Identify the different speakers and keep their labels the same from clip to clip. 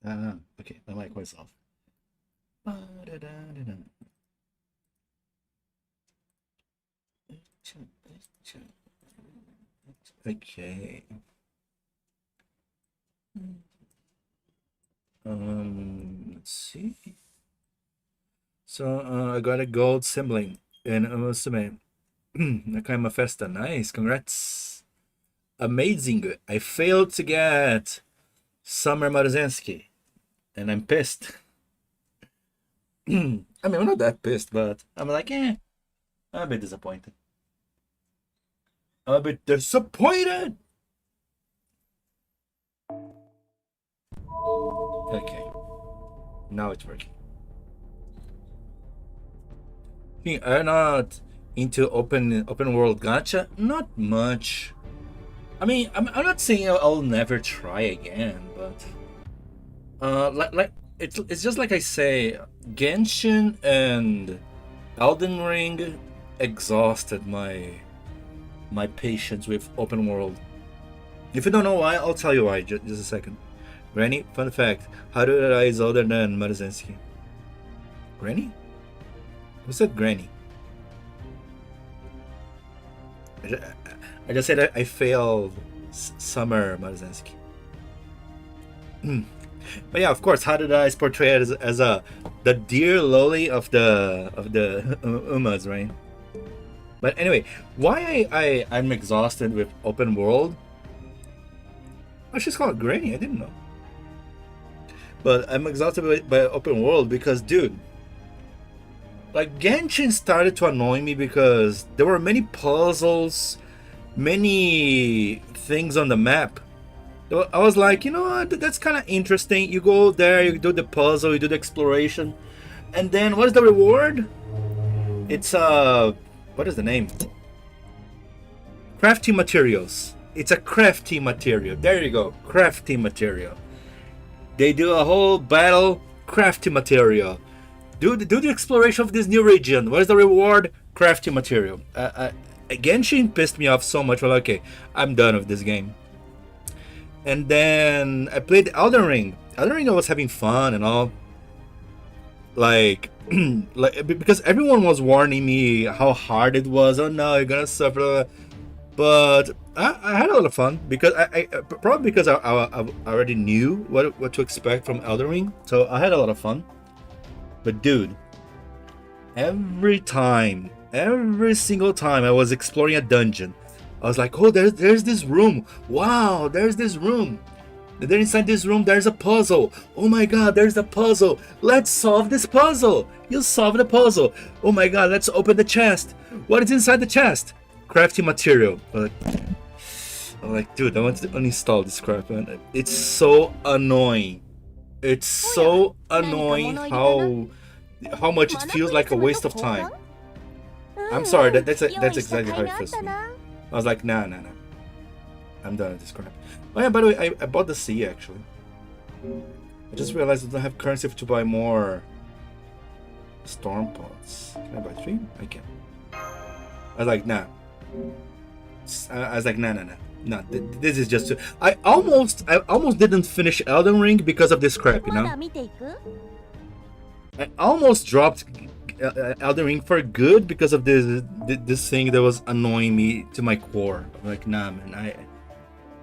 Speaker 1: Okay, my mic was off. Ba-da-da-da-da. Okay. Let's see. So I got a gold sibling in Umusume. Nakaima Festa. Nice, congrats. Amazing. I failed to get Summer Maruzensky, and I'm pissed. I mean, I'm not that pissed, but I'm like, I'm a bit disappointed. I'm a bit disappointed. Okay, now it's working. I'm not into open world gacha. Not much. I mean, I'm not saying I'll never try again, but like it's just like I say, Genshin and Elden Ring exhausted my patience with open world. If you don't know why, I'll tell you why. Just a second. Granny, fun fact: Harurai is older than Maruzensky. Granny? Who said Granny? I just said I failed Summer Maruzensky. But yeah, of course, Harurai is portrayed as the dear lowly of the Umas, right? But anyway, why I'm exhausted with open world? Oh, she's called Granny. I didn't know. But I'm exhausted by open world because, dude, like Genshin started to annoy me because there were many puzzles, many things on the map. I was like, you know what, that's kind of interesting. You go there, you do the puzzle, you do the exploration, and then what is the reward? It's what is the name? Crafting materials. It's a crafting material. There you go, crafting material. They do a whole battle, crafting material. Do the exploration of this new region. What is the reward? Crafting material. Genshin pissed me off so much. Well, okay, I'm done with this game. And then I played Elden Ring. Elden Ring, I was having fun and all. Like, because everyone was warning me how hard it was. Oh no, you're gonna suffer. But I had a lot of fun because I probably because I already knew what to expect from Elden Ring, so I had a lot of fun. But dude, every single time I was exploring a dungeon, I was like, oh, there's this room. Wow, there's this room. And then inside this room, there's a puzzle. Oh my god, there's a puzzle. Let's solve this puzzle. You solve the puzzle. Oh my god, let's open the chest. What is inside the chest? Crafting material. I'm like, dude, I want to uninstall this crap, man. It's so annoying. It's so annoying how much it feels like a waste of time. I'm sorry, that's exactly how it feels to me. I was like, nah. I'm done with this crap. Oh yeah, by the way, I bought the sea actually. I just realized I don't have currency to buy more storm pots. Can I buy 3? I can. I was like, nah. I was like, nah. No, this is just too... I almost didn't finish Elden Ring because of this crap, you know? I almost dropped Elden Ring for good because of this thing that was annoying me to my core. I'm like, nah, man,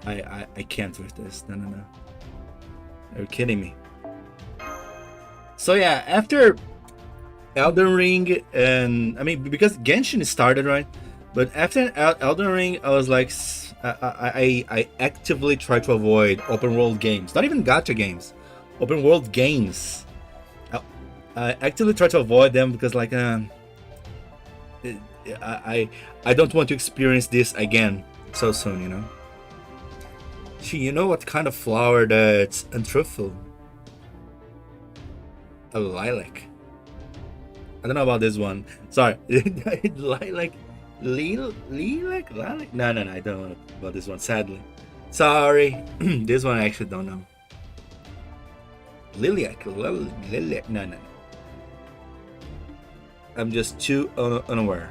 Speaker 1: I can't with this. No. Are you kidding me? So yeah, after Elden Ring, and I mean, because Genshin started, right? But after Elden Ring, I was like, I actively try to avoid open world games. Not even gacha games. Open world games. I actively try to avoid them because, like, I don't want to experience this again so soon, you know. Gee, you know what kind of flower that's untruthful? A lilac. I don't know about this one. Sorry, lilac. Lilac? No, I don't know about this one, sadly. Sorry. This one I actually don't know. Lilac. No. I'm just too unaware.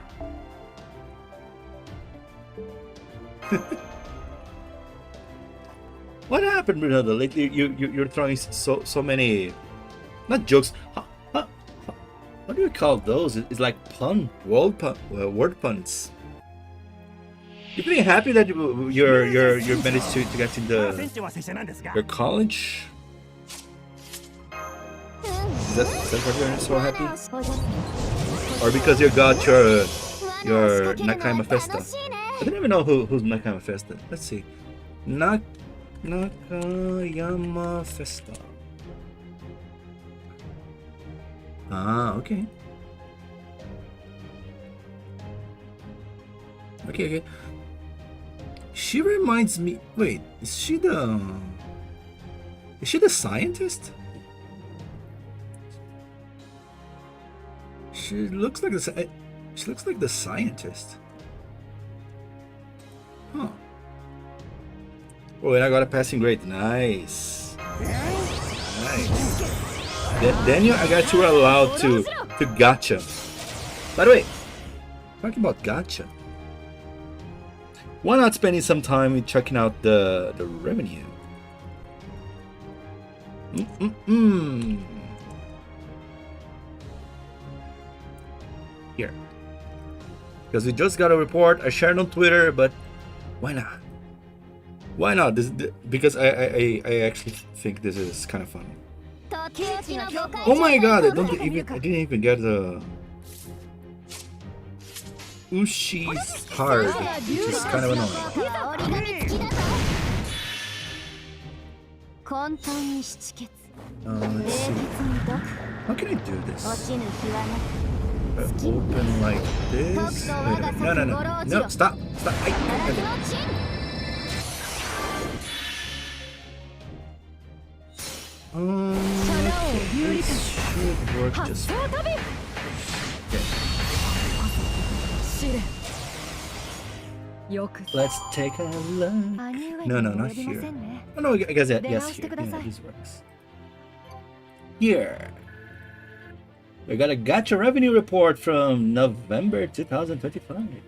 Speaker 1: What happened, Brunhilde? Lately, you're throwing so many, not jokes. What do you call those? It's like word puns. You're pretty happy that you're managed to get into your college. Is that why you're so happy? Or because you got your Nakayama Festa? I don't even know who's Nakayama Festa. Let's see. Nakayama Festa. Ah, okay. Okay. She reminds me. Wait, is she the scientist? She looks like the scientist. Huh. Oh, and I got a passing grade. Nice. Then I got you allowed to gacha. By the way, talking about gacha, why not spending some time checking out the revenue? Here, because we just got a report. I shared on Twitter, but why not? Why not? Because I actually think this is kind of fun. Oh my god! I didn't even get the Ushi's card, which is kind of annoying. Let's see. How can I do this? Open like this. No! Stop! Okay, this should work just fine. Okay. Let's take a look. No, not here. Oh no, I guess that, yes, here. Yeah, this works. Here. We got a gacha revenue report from November 2025.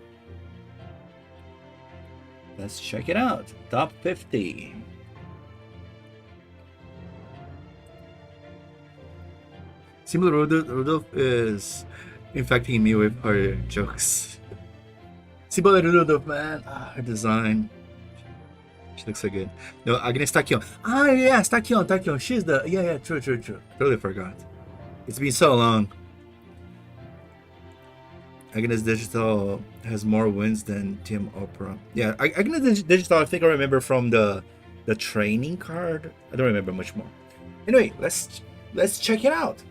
Speaker 1: Let's check it out. Top 50. Simple Rudolph is infecting me with her jokes. Simple Rudolph, man. Her design. She looks so good. No, Agnes Takion. Yeah, Takion. She's the... Yeah, true. Totally forgot. It's been so long. Agnes Digital has more wins than Team Opera. Yeah, Agnes Digital, I think I remember from the training card. I don't remember much more. Anyway, let's check it out.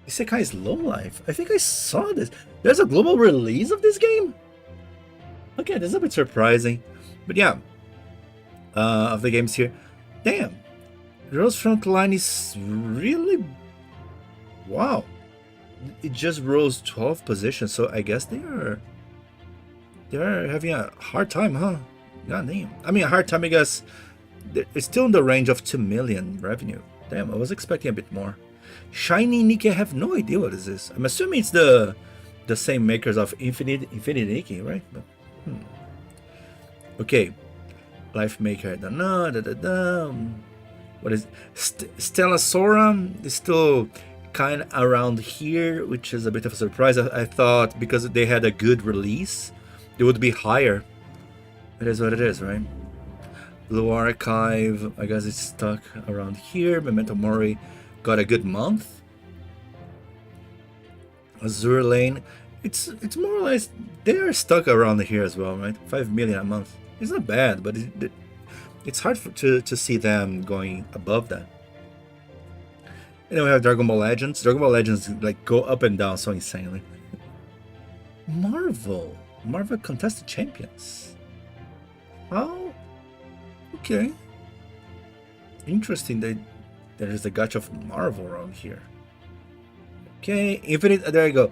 Speaker 1: Isekai is low life. I think I saw this. There's a global release of this game? Okay, this is a bit surprising. But yeah, of the games here. Damn. Girls Frontline is really... Wow. It just rose 12 positions, so I guess they're having a hard time, huh? God damn. I mean, a hard time because it's still in the range of 2 million revenue. Damn, I was expecting a bit more. Shiny Nikki, I have no idea what this is. I'm assuming it's the same makers of Infinite Nikki, right? But, Okay. Life Maker, I don't know. What is Stella Sora is still kind of around here, which is a bit of a surprise. I thought because they had a good release, they would be higher. It is what it is, right? Blue Archive, I guess it's stuck around here. Memento Mori got a good month. Azure Lane, it's more or less they are stuck around here as well, right? 5 million a month. It's not bad, but it's hard to see them going above that. And then we have Dragon Ball Legends. Dragon Ball Legends like go up and down so insanely. Marvel Contested Champions. Oh, okay. Interesting that there is a gacha of Marvel around here. Okay, Infinite. There you go.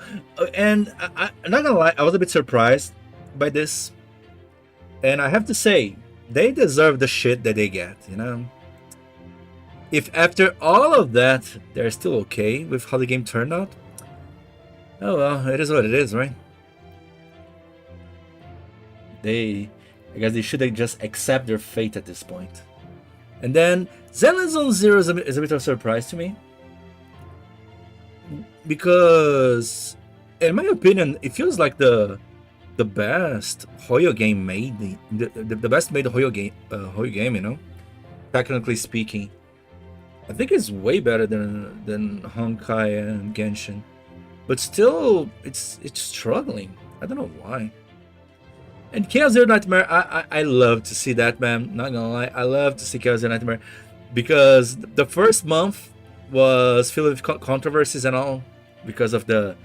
Speaker 1: And I'm not gonna lie, I was a bit surprised by this. And I have to say, they deserve the shit that they get, you know? If after all of that, they're still okay with how the game turned out, oh well, it is what it is, right? I guess they should just accept their fate at this point. And then Zenless Zone Zero is a bit of a surprise to me, because, in my opinion, it feels like the best Hoyo game made, the best made Hoyo game, you know, technically speaking. I think it's way better than Honkai and Genshin, but still, it's struggling. I don't know why. And Chaos Zero Nightmare, I love to see that, man. Not gonna lie, I love to see Chaos Zero Nightmare, because the first month was filled with controversies and all, because of the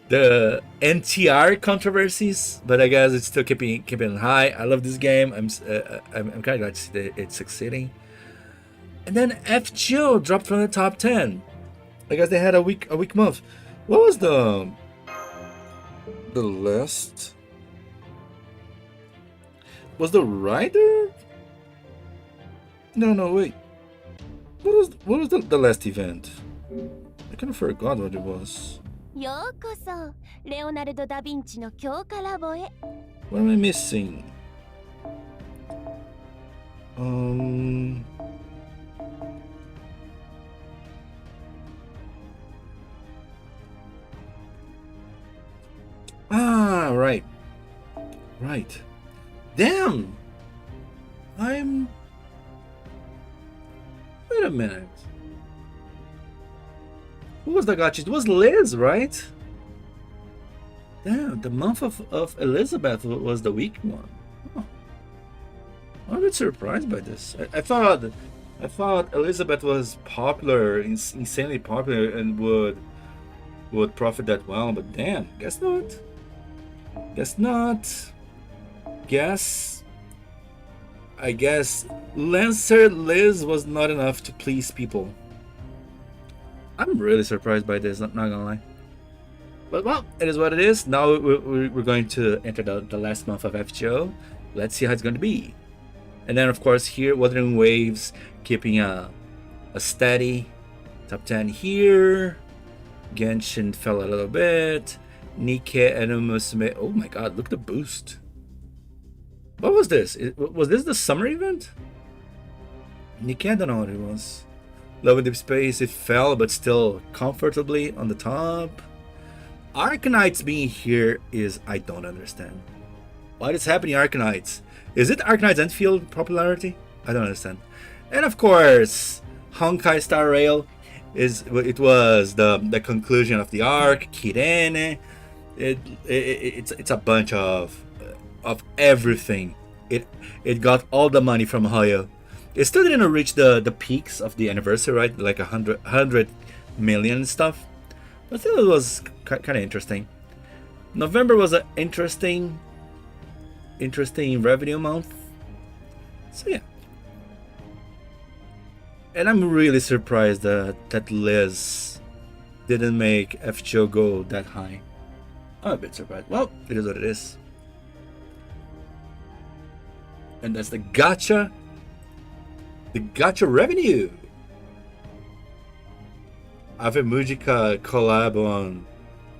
Speaker 1: the NTR controversies. But I guess it's still keeping high. I love this game. I'm kind of glad to see that it's succeeding. And then FGO dropped from the top 10. I guess they had a weak month. What was the last? Was the Rider? No, wait. What was the last event? I kind of forgot what it was. What am I missing? Ah, right. Damn! Wait a minute. Who was the gacha? It was Liz, right? Damn, the month of Elizabeth was the weak one. Oh. I'm a bit surprised by this. I thought Elizabeth was popular, insanely popular, and would profit that well, but damn, guess not. I guess Lancer Liz was not enough to please people. I'm really surprised by this, not gonna lie. But well, it is what it is. Now we're going to enter the last month of FGO. Let's see how it's going to be. And then of course here, Wuthering Waves keeping a steady top 10 here. Genshin fell a little bit. Nikke and Musume. Oh my god, look at the boost. What was this? Was this the summer event? Nikke, I don't know what it was. Love and Deep Space, it fell, but still comfortably on the top. Arknights being here is, I don't understand. What is happening, Arknights? Is it Arknights Enfield popularity? I don't understand. And of course, Honkai Star Rail it was the conclusion of the arc. Kirene. It's a bunch of everything. It got all the money from Hoyo. It still didn't reach the peaks of the anniversary, right? Like 100 million and stuff. But still, it was kind of interesting. November was an interesting revenue month. So yeah. And I'm really surprised that Liz didn't make FGO go that high. I'm a bit surprised. Well, it is what it is. And that's the gacha. The gacha revenue. Ave Mujica collab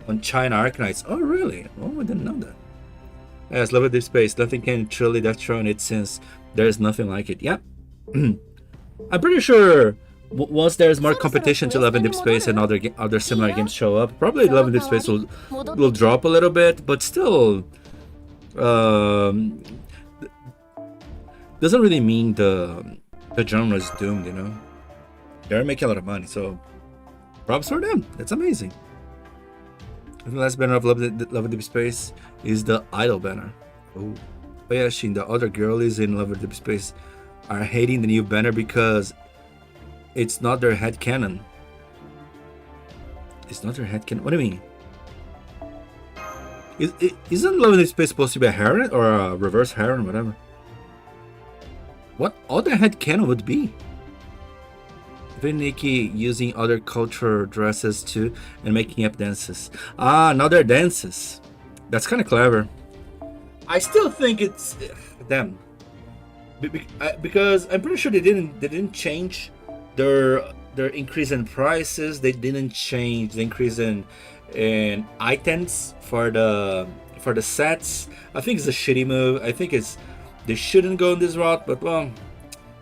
Speaker 1: on China Arknights. Oh really? Oh, I didn't know that. Yes, Love of Deep Space. Nothing can truly dethrone it since there's nothing like it. Yep. I'm pretty sure once there's more competition to Love and Deep Space and other similar games show up, probably Love and Deep Space will drop a little bit, but still doesn't really mean the genre is doomed, you know. They're making a lot of money, so props for them. That's amazing. And the last banner of Love and Deep Space is the Idol banner. Oh yeah, Shin, the other girlies in Love and Deep Space are hating the new banner because it's not their headcanon. It's not their headcanon. What do you mean? Isn't Love and Deep Space supposed to be a heron or a reverse heron, whatever? What other headcanon would be? Nikki using other cultural dresses too and making up dances. Ah, another dances. That's kind of clever. I still think it's them. Because I'm pretty sure they didn't change their increase in prices. They didn't change the increase in and items for the sets. I think it's a shitty move. I think they shouldn't go in this route, but well,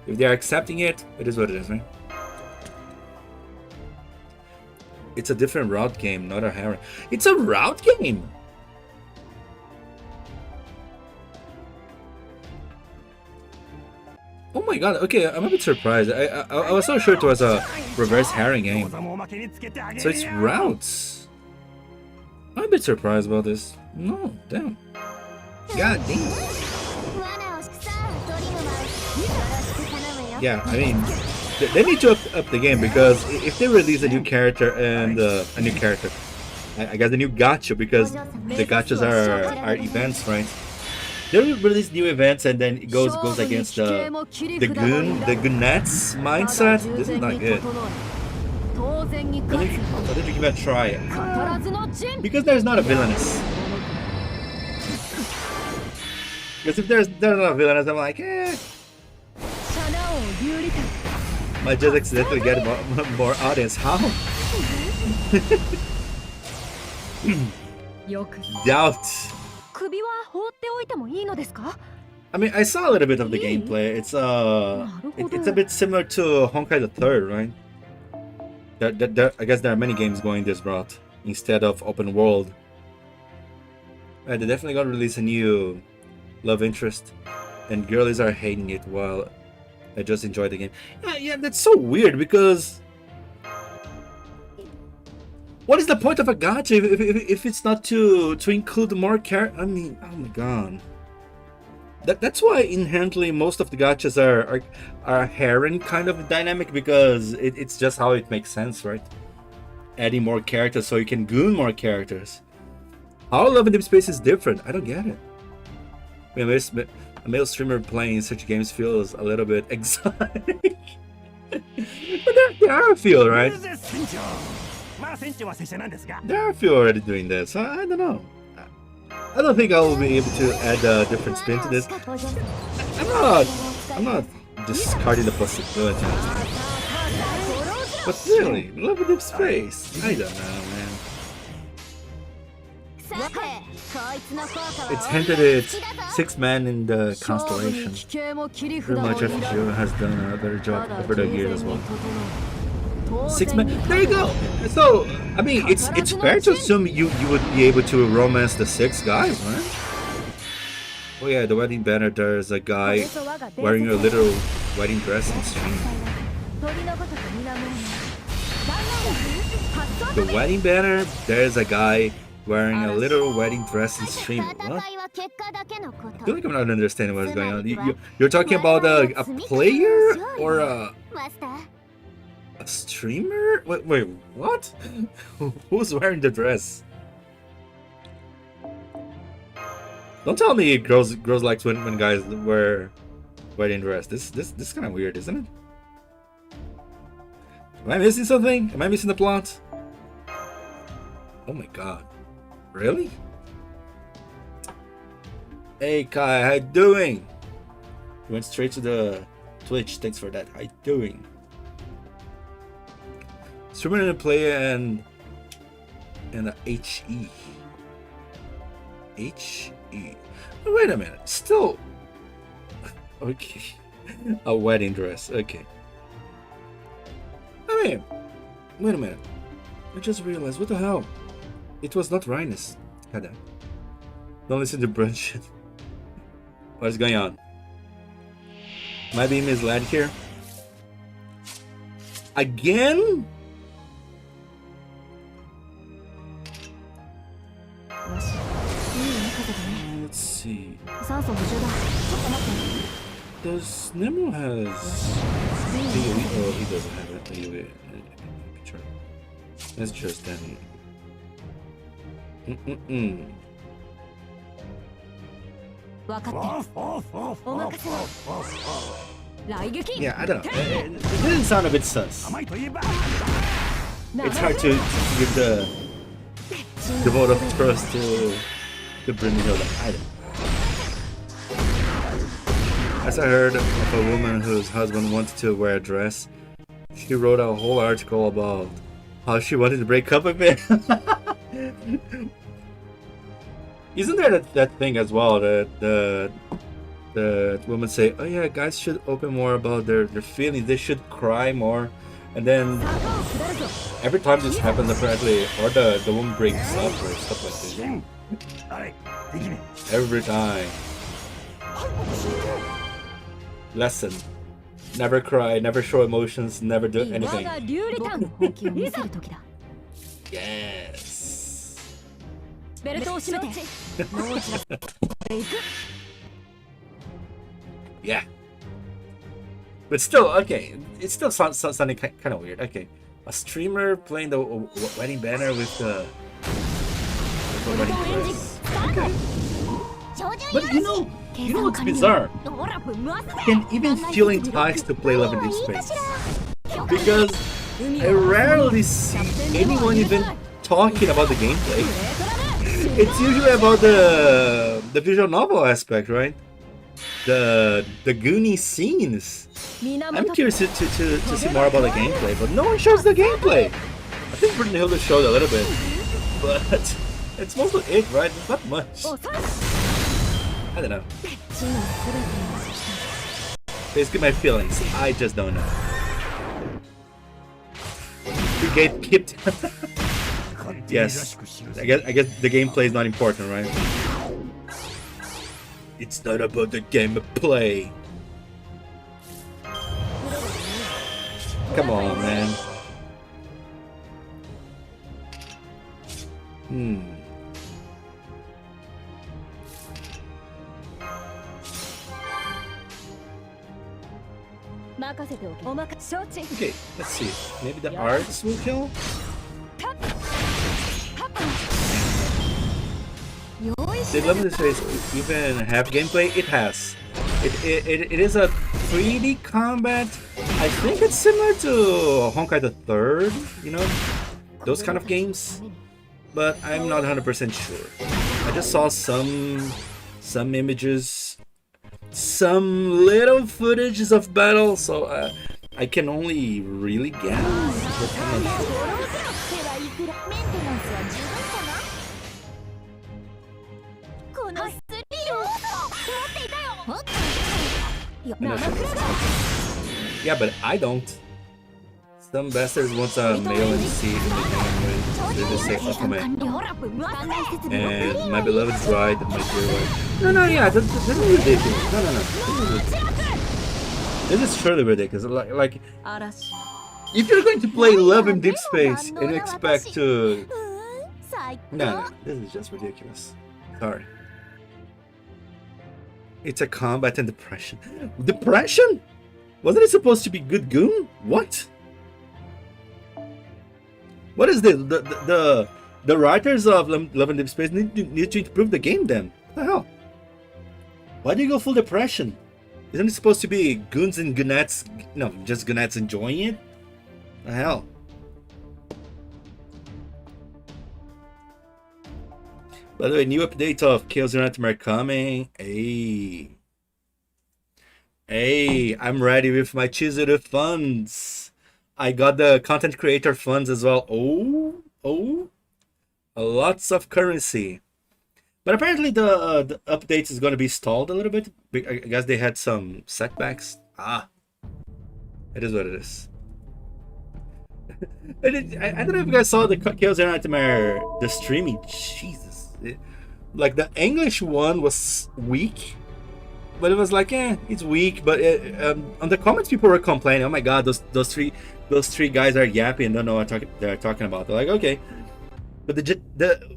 Speaker 1: if they're accepting it, it is what it is, right? It's a different route game, not a harem. It's a route game. Oh my god, okay, I'm a bit surprised. I was so sure it was a reverse herring game. So it's routes. I'm a bit surprised about this. No, damn. God damn. Yeah, I mean, they need to up the game, because if they release a new character and a new character, I guess a new gacha, because the gachas are events, right? They release new events and then it goes against the goonets mindset. This is not good. I think you give it a try. Because there's not a villainous. Because if there's not a villainous, I'm like, eh. Might just accidentally get more audience. How? Doubt. I mean, I saw a little bit of the gameplay. It's a bit similar to Honkai the Third, right? I guess there are many games going this route instead of open world. They're definitely gonna release a new love interest, and girlies are hating it while I just enjoy the game. Yeah, that's so weird, because what is the point of a gacha if it's not to include more characters? I mean, oh my god. That's why inherently most of the gachas are harem kind of dynamic, because it's just how it makes sense, right? Adding more characters so you can goon more characters. How Love in Deep Space is different? I don't get it. I mean, a male streamer playing such games feels a little bit exotic. But there are a few, right? There are a few already doing that, so I don't know. I don't think I will be able to add a different spin to this. I'm not discarding the possibility. But really, Love in Deep Space, I don't know, man. It's hinted it's 6 men in the constellation. Pretty much FGO has done a better job over the years as well. 6 men. There you go. So I mean, it's fair to assume you would be able to romance the 6 guys, right? Oh yeah, the wedding banner. There's a guy wearing a literal wedding dress in stream. The wedding banner. There's a guy wearing a literal wedding dress in stream. What? I feel like I'm not understanding what's going on. You're talking about a player or a streamer? Wait, what? Who's wearing the dress? Don't tell me girls like when guys wear wedding dress. This is kind of weird, isn't it? Am I missing something? Am I missing the plot? Oh my god. Really? Hey Kai, how you doing? You went straight to the Twitch. Thanks for that. How you doing? Streamer and a player and a HE. HE. Oh, wait a minute. Still. Okay. A wedding dress. Okay. I mean, wait a minute. I just realized, what the hell? It was not Rhinus. Don't listen to brunch. What is going on? Am I being misled here? Again? Let's see. Does Nemo has... Oh, he doesn't have it. Anyway, picture. Let's just then. Yeah, I don't know. It didn't sound a bit sus. It's hard to give the vote of trust to Brynhilda. I don't know. As I heard of a woman whose husband wanted to wear a dress, she wrote a whole article about how she wanted to break up with him. Isn't there that thing as well that the women say, oh yeah, guys should open more about their feelings, they should cry more, and then every time this happens apparently, or the woman breaks up or stuff like this. Every time. Lesson. Never cry, never show emotions, never do anything. Yes. Yeah. But still, okay, it still sounding kind of weird. Okay, a streamer playing the wedding banner with the wedding dress. Okay. But you know what's bizarre? I can even feel enticed to play Love in Deep Space because I rarely see anyone even talking about the gameplay. It's usually about the visual novel aspect, right? The Goonie scenes. I'm curious to see more about the gameplay, but no one shows the gameplay. I think Brynhilde showed a little bit, but it's mostly it, right? It's not much. I don't know. Basically my feelings. I just don't know. The gate kept. Yes. I guess the gameplay is not important, right? It's not about the gameplay. Come on, man. Okay, let's see. Maybe the arts will kill? Did Love in Deep Space even have gameplay? It has. It is a 3D combat. I think it's similar to Honkai the Third, you know, those kind of games. But I'm not 100% sure. I just saw some images, some little footages of battle, so I can only really guess. But I'm not sure. Yeah, but I don't. Some bastards want a male MC in the game. They just say, "Fuck me," and my beloved bride, my dear wife. No, yeah, this is ridiculous. No. This is truly ridiculous. Like, if you're going to play Love in Deep Space and expect to, no, this is just ridiculous. Sorry. It's a combat and depression. Depression? Wasn't it supposed to be good goon? What? What is this? The writers of Love and Deep Space need to improve the game then. What the hell? Why do you go full depression? Isn't it supposed to be goons and goonettes? No, just goonettes enjoying it? What the hell? By the way, new update of Chaos Nightmare coming. Hey, I'm ready with my Chizuru funds. I got the content creator funds as well. Oh, lots of currency. But apparently the update is going to be stalled a little bit. I guess they had some setbacks. It is what it is. I don't know if you guys saw the Chaos Nightmare, the streaming. Jesus. Like the English one was weak. But it was like, it's weak. But on the comments, people were complaining. Oh my god, those three guys are yapping and don't know what they're talking about. They're like, okay. But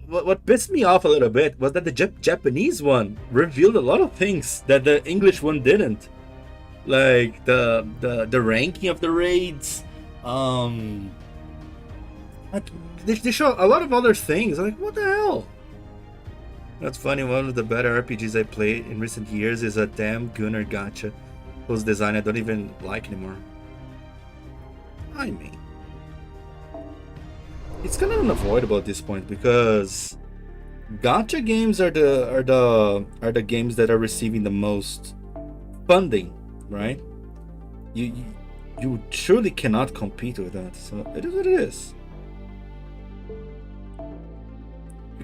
Speaker 1: what pissed me off a little bit was that the Japanese one revealed a lot of things that the English one didn't. Like the ranking of the raids. They show a lot of other things. I'm like, what the hell? That's funny, one of the better RPGs I played in recent years is a damn Gunner gacha, whose design I don't even like anymore. I mean, it's kind of unavoidable at this point because gacha games are the games that are receiving the most funding, right? You surely cannot compete with that, so it is what it is.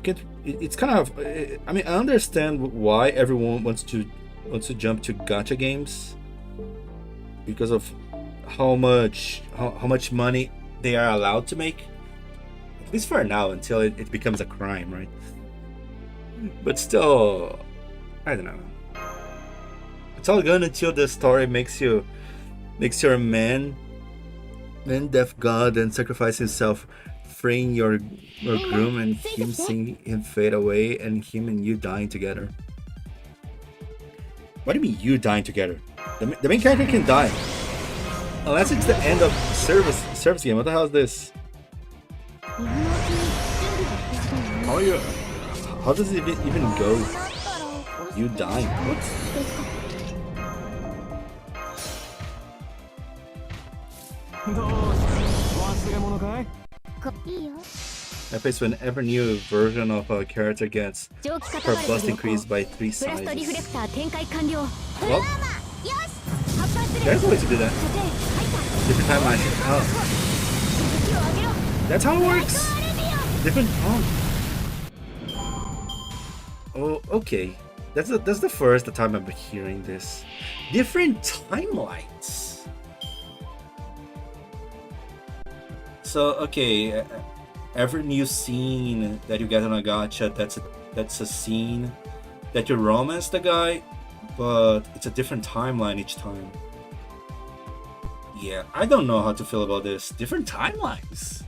Speaker 1: can't. It's kind of. I mean, I understand why everyone wants to jump to gacha games because of how much money they are allowed to make. At least for now, until it becomes a crime, right? But still, I don't know. It's all good until the story makes you a man deaf god and sacrifice himself, freeing your groom, and him seeing him fade away, and him and you dying together. What do you mean you dying together? The main character can die. Unless it's the end of service game. What the hell is this? How does it even go? You dying? What? I face whenever new version of a character gets her bust increased by 3 sizes. Well, there's a way to do that. Different timeline. Oh. That's how it works. Different. Oh, okay. That's the first time I'm hearing this. Different timelines. So okay, every new scene that you get on a gacha, that's a scene that you romance the guy, but it's a different timeline each time. Yeah, I don't know how to feel about this. Different timelines.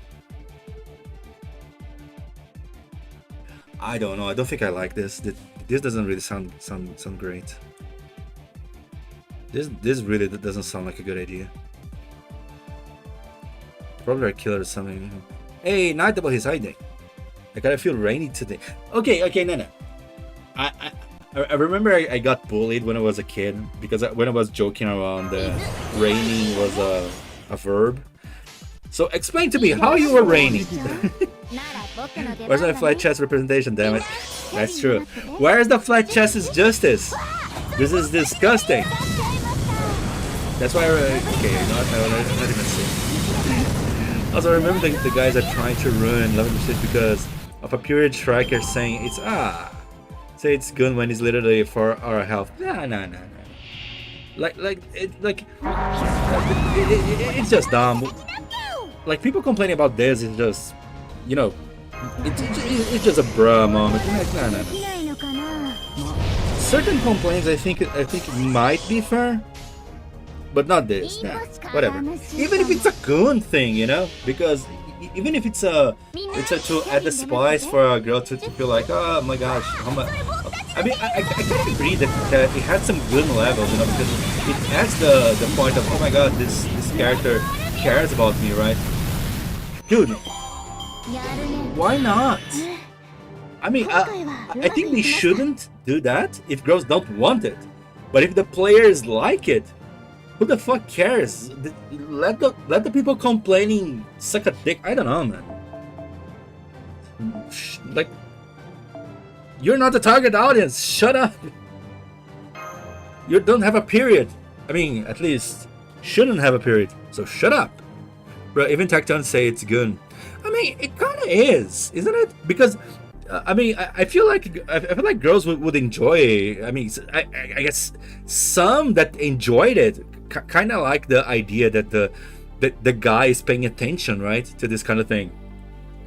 Speaker 1: I don't know. I don't think I like this. This doesn't really sound great. This really doesn't sound like a good idea. Probably a killer or something. Hey, night about his hiding. I gotta feel rainy today. Okay, no. I remember I got bullied when I was a kid because when I was joking around, raining was a verb. So explain to me how you were raining. Where's my flat chest representation? Damn it. That's true. Where's the flat chest's justice? This is disgusting. That's why. Okay, not even saying. Also, I remember the guys are trying to ruin Love and Shit because of a period striker saying it's say it's good when it's literally for our health. No. It's just dumb. Like, people complaining about this is just, you know, it's just a bruh moment. No. Certain complaints I think might be fair. But not this, nah, whatever. Even if it's a goon thing, you know, because even if it's to add the spice for a girl to feel like, oh my gosh, how much. I mean, I kind of agree that it had some goon levels, you know, because it adds the point of, oh my god, this character cares about me, right? Dude, why not? I mean, I think they shouldn't do that if girls don't want it, but if the players like it, who the fuck cares? Let the people complaining suck a dick. I don't know, man. Like, you're not the target audience. Shut up. You don't have a period. I mean, at least shouldn't have a period. So shut up. Bro, even Tacton say it's good. I mean, it kind of is, isn't it? Because I mean, I feel like girls would enjoy. I mean, I guess some that enjoyed it kind of like the idea that the guy is paying attention, right, to this kind of thing.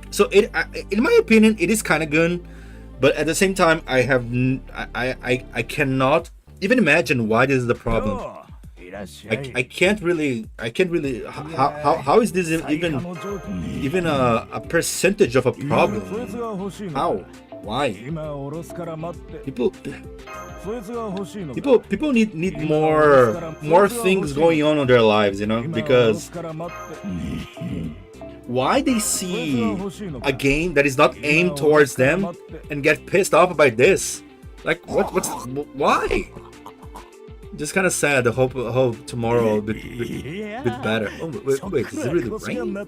Speaker 1: So in my opinion, it is kind of good, but at the same time, I cannot even imagine why this is the problem. I can't really. How is this even a percentage of a problem? How? Why? People need more things going on in their lives, you know, because why they see a game that is not aimed towards them and get pissed off by this? Like, why? Just kind of sad. I hope tomorrow a bit better. Oh, wait, is it really rainy?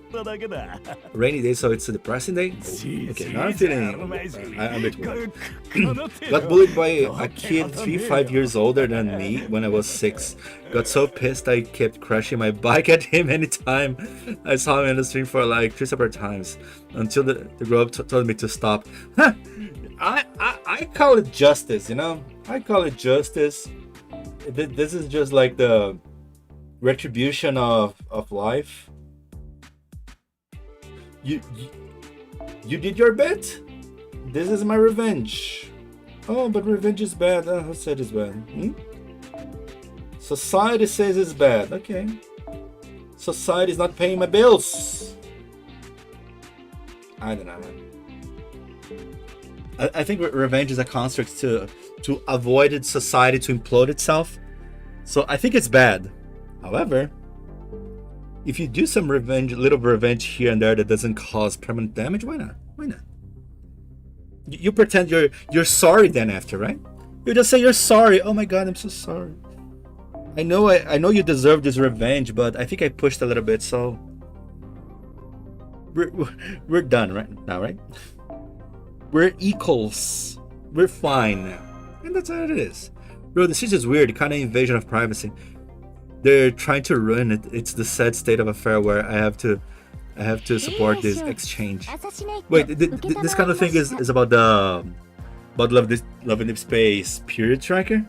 Speaker 1: Rainy day, so it's a depressing day? Oh, okay, now I'm feeling I'm a bit worried. Got bullied by a kid 5 years older than me when I was 6. Got so pissed I kept crashing my bike at him anytime I saw him in the street for like 3 separate times until the girl told me to stop. Huh. I call it justice, you know? I call it justice. This is just like the retribution of life. You did your bit. This is my revenge. Oh, but revenge is bad. Who said it's bad? Society says it's bad. Okay. Society is not paying my bills. I don't know. I think revenge is a construct to avoid society to implode itself. So I think it's bad. However, if you do some little revenge here and there that doesn't cause permanent damage, why not? Why not? You pretend you're sorry then after, right? You just say you're sorry. Oh my God, I'm so sorry. I know you deserve this revenge, but I think I pushed a little bit, so we're done right now, right? We're equals. We're fine now. And that's how it is. Bro, this is just weird, kind of invasion of privacy. They're trying to ruin it. It's the sad state of affair where I have to support this exchange. Wait, this kind of thing is about the Love in Deep Space period tracker?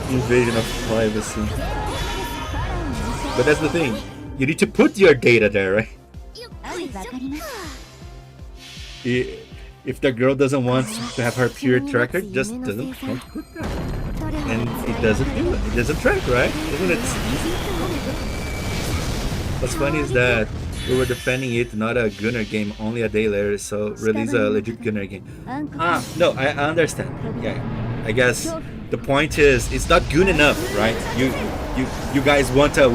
Speaker 1: Invasion of privacy. But that's the thing. You need to put your data there, right? If the girl doesn't want to have her period tracker, just don't put that. And it doesn't do it. It doesn't track, right? Isn't it easy? What's funny is that we were defending it, not a Gunner game, only a day later, so release a legit Gunner game. No, I understand. Yeah, I guess the point is it's not good enough, right? You guys want a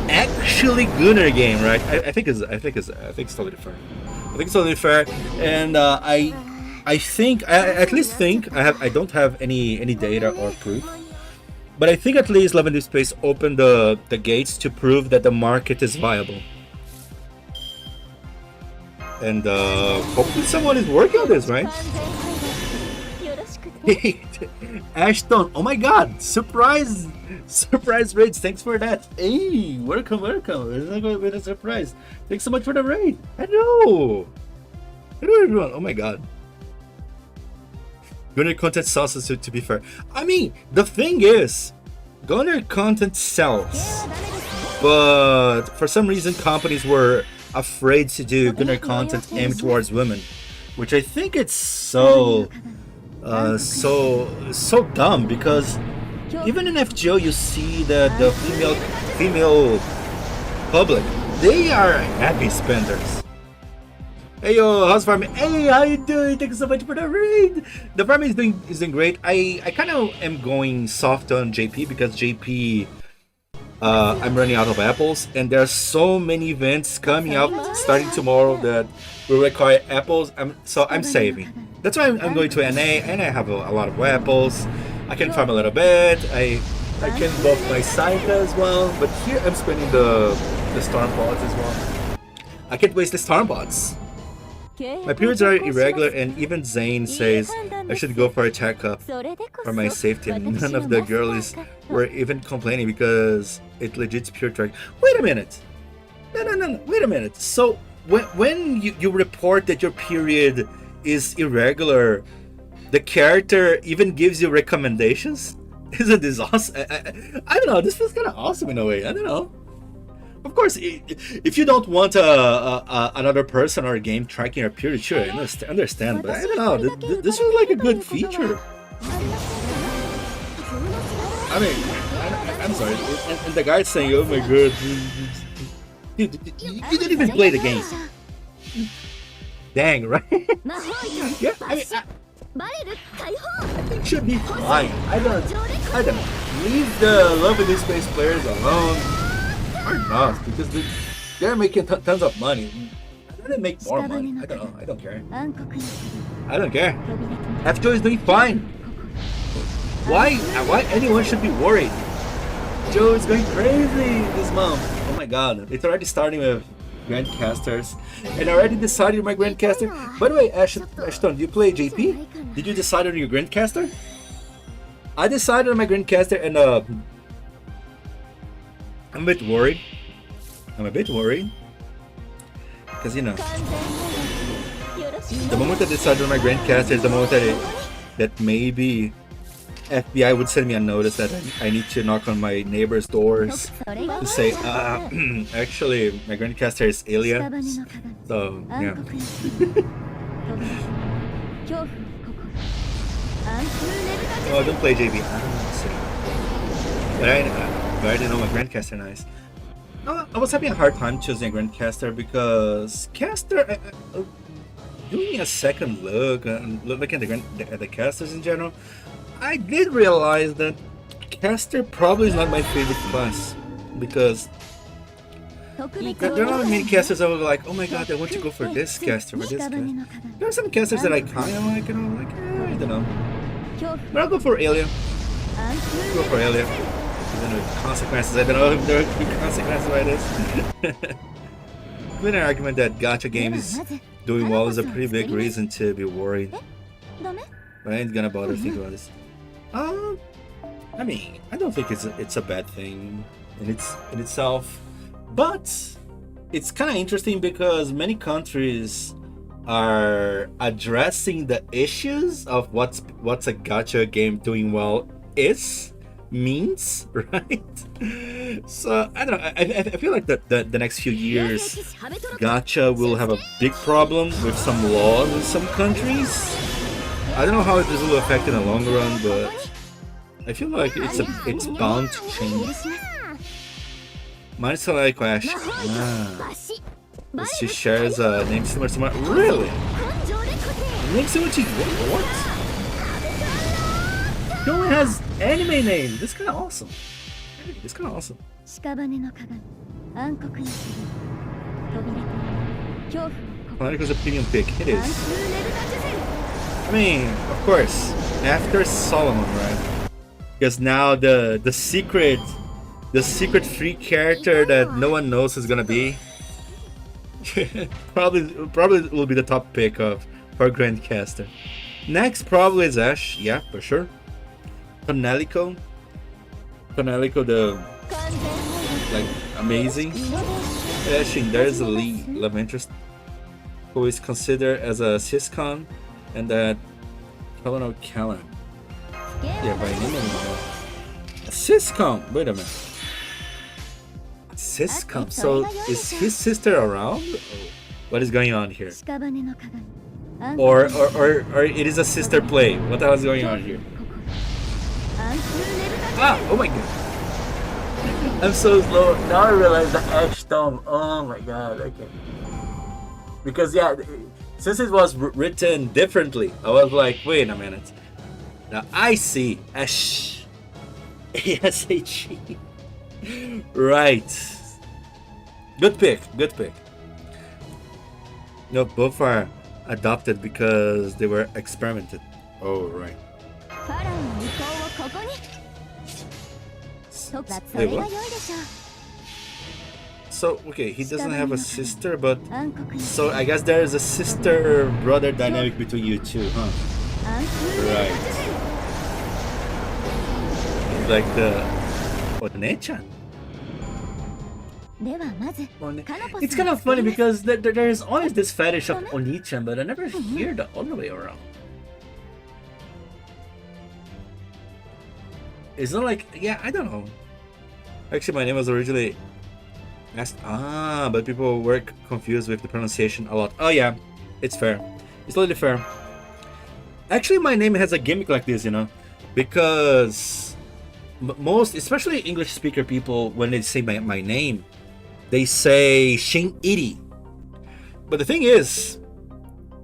Speaker 1: actually Gunner game, right? I think it's totally fair. I think it's totally fair, and I at least think I don't have any data or proof, but I think at least Love in Deep Space opened the gates to prove that the market is viable, and hopefully someone is working on this, right? Ashton, oh my God, surprise raids, thanks for that. Hey, welcome, with a surprise. Thanks so much for the raid. Hello everyone. Oh my God, Gunner content sells, to be fair. I mean, the thing is, Gunner content sells, but for some reason companies were afraid to do Gunner content aimed towards women, which I think it's so dumb, because even in FGO you see that the female public, they are heavy spenders. Hey yo, how's farming? Hey, how you doing? Thank you so much for the raid. The farming is doing great. I kind of am going soft on JP because JP, I'm running out of apples, and there are so many events coming out starting tomorrow that will require apples. So I'm saving. That's why I'm going to NA, and I have a lot of apples. I can farm a little bit. I can buff my Saika as well, but here I'm spending the storm pods as well. I can't waste the storm pods. My periods are irregular, and even Zane says I should go for a checkup for my safety, and none of the girlies were even complaining because it legit pure track. Wait a minute. No, wait a minute. So when you report that your period is irregular, the character even gives you recommendations? Isn't this awesome? I don't know, this feels kind of awesome in a way. I don't know. Of course, if you don't want another person or a game tracking your period, sure, I understand, but I don't know, this is like a good feature. I mean, I'm sorry, and the guy's saying, oh my God, dude, you didn't even play the game. Dang, right? Yeah, I mean, I think it should be fine. I don't know. Leave the Love in Deep Space players alone. Or not, because they're making tons of money. I want to make more money. I don't know. I don't care. FGO is doing fine. Why anyone should be worried? Joe is going crazy this month. Oh my god, it's already starting with Grandcasters, and I already decided my Grandcaster. By the way, Ashton, do you play JP? Did you decide on your Grandcaster? I decided on my Grandcaster, and I'm a bit worried. Because, you know, the moment I decided on my Grandcaster is the moment that maybe FBI would send me a notice that I need to knock on my neighbor's doors to say, actually, my Grandcaster is Ilya. So, yeah. Oh, don't play JB. But I didn't know my Grandcaster nice. I was having a hard time choosing a Grandcaster because caster, doing a second look and looking at the casters in general, I did realize that caster probably is not my favorite class because there are not many casters that were like, oh my god, I want to go for this caster, for this caster. There are some casters that I kind of like, you know, like, I don't know. But I'll go for Ilya. Go for Ilya. Even with consequences, I don't know if there will be consequences by this. Been an argument that gacha games doing well is a pretty big reason to be worried. But I ain't gonna bother thinking about this. I mean, I don't think it's a bad thing in itself, but it's kind of interesting because many countries are addressing the issues of what's a gacha game doing well means, right? So I don't know. I feel like the next few years, gacha will have a big problem with some laws in some countries. I don't know how this will affect in the long run, but I feel like it's bound to change. Mine's like Ash. She shares a name similar to mine. Really? Name similar to what? He only has anime name. This is kind of awesome. It's kind of awesome. Political opinion pick. It is. I mean, of course, after Solomon, right? Because now the secret free character that no one knows is gonna be probably will be the top pick for Grandcaster. Next probably is Ash, yeah, for sure. Tonelico, the like amazing. Ashing, there's a Lee love interest who is considered as a siscon, and that Colonel Callan. Yeah, by name. A siscon. Wait a minute. Siscon. So is his sister around? What is going on here? Or it is a sister play. What the hell is going on here? Oh my god. I'm so slow. Now I realize the Ash Tom. Oh my god. Okay. Because yeah, since it was written differently, I was like, wait a minute. Now I see Ash. ASHE. Right. Good pick. No, both are adopted because they were experimented. Oh, right. Wait, what? So, okay, he doesn't have a sister, but... So, I guess there is a sister-brother dynamic between you two, huh? Right. It's like the... One-chan. It's kind of funny because there is always this fetish of Oni-chan, but I never hear the other way around. It's not like, yeah, I don't know. Actually, my name was originally asked. But people were confused with the pronunciation a lot. Oh yeah, it's fair. It's totally fair. Actually, my name has a gimmick like this, you know, because most, especially English speaker people, when they say my name, they say Shin-Iti. But the thing is,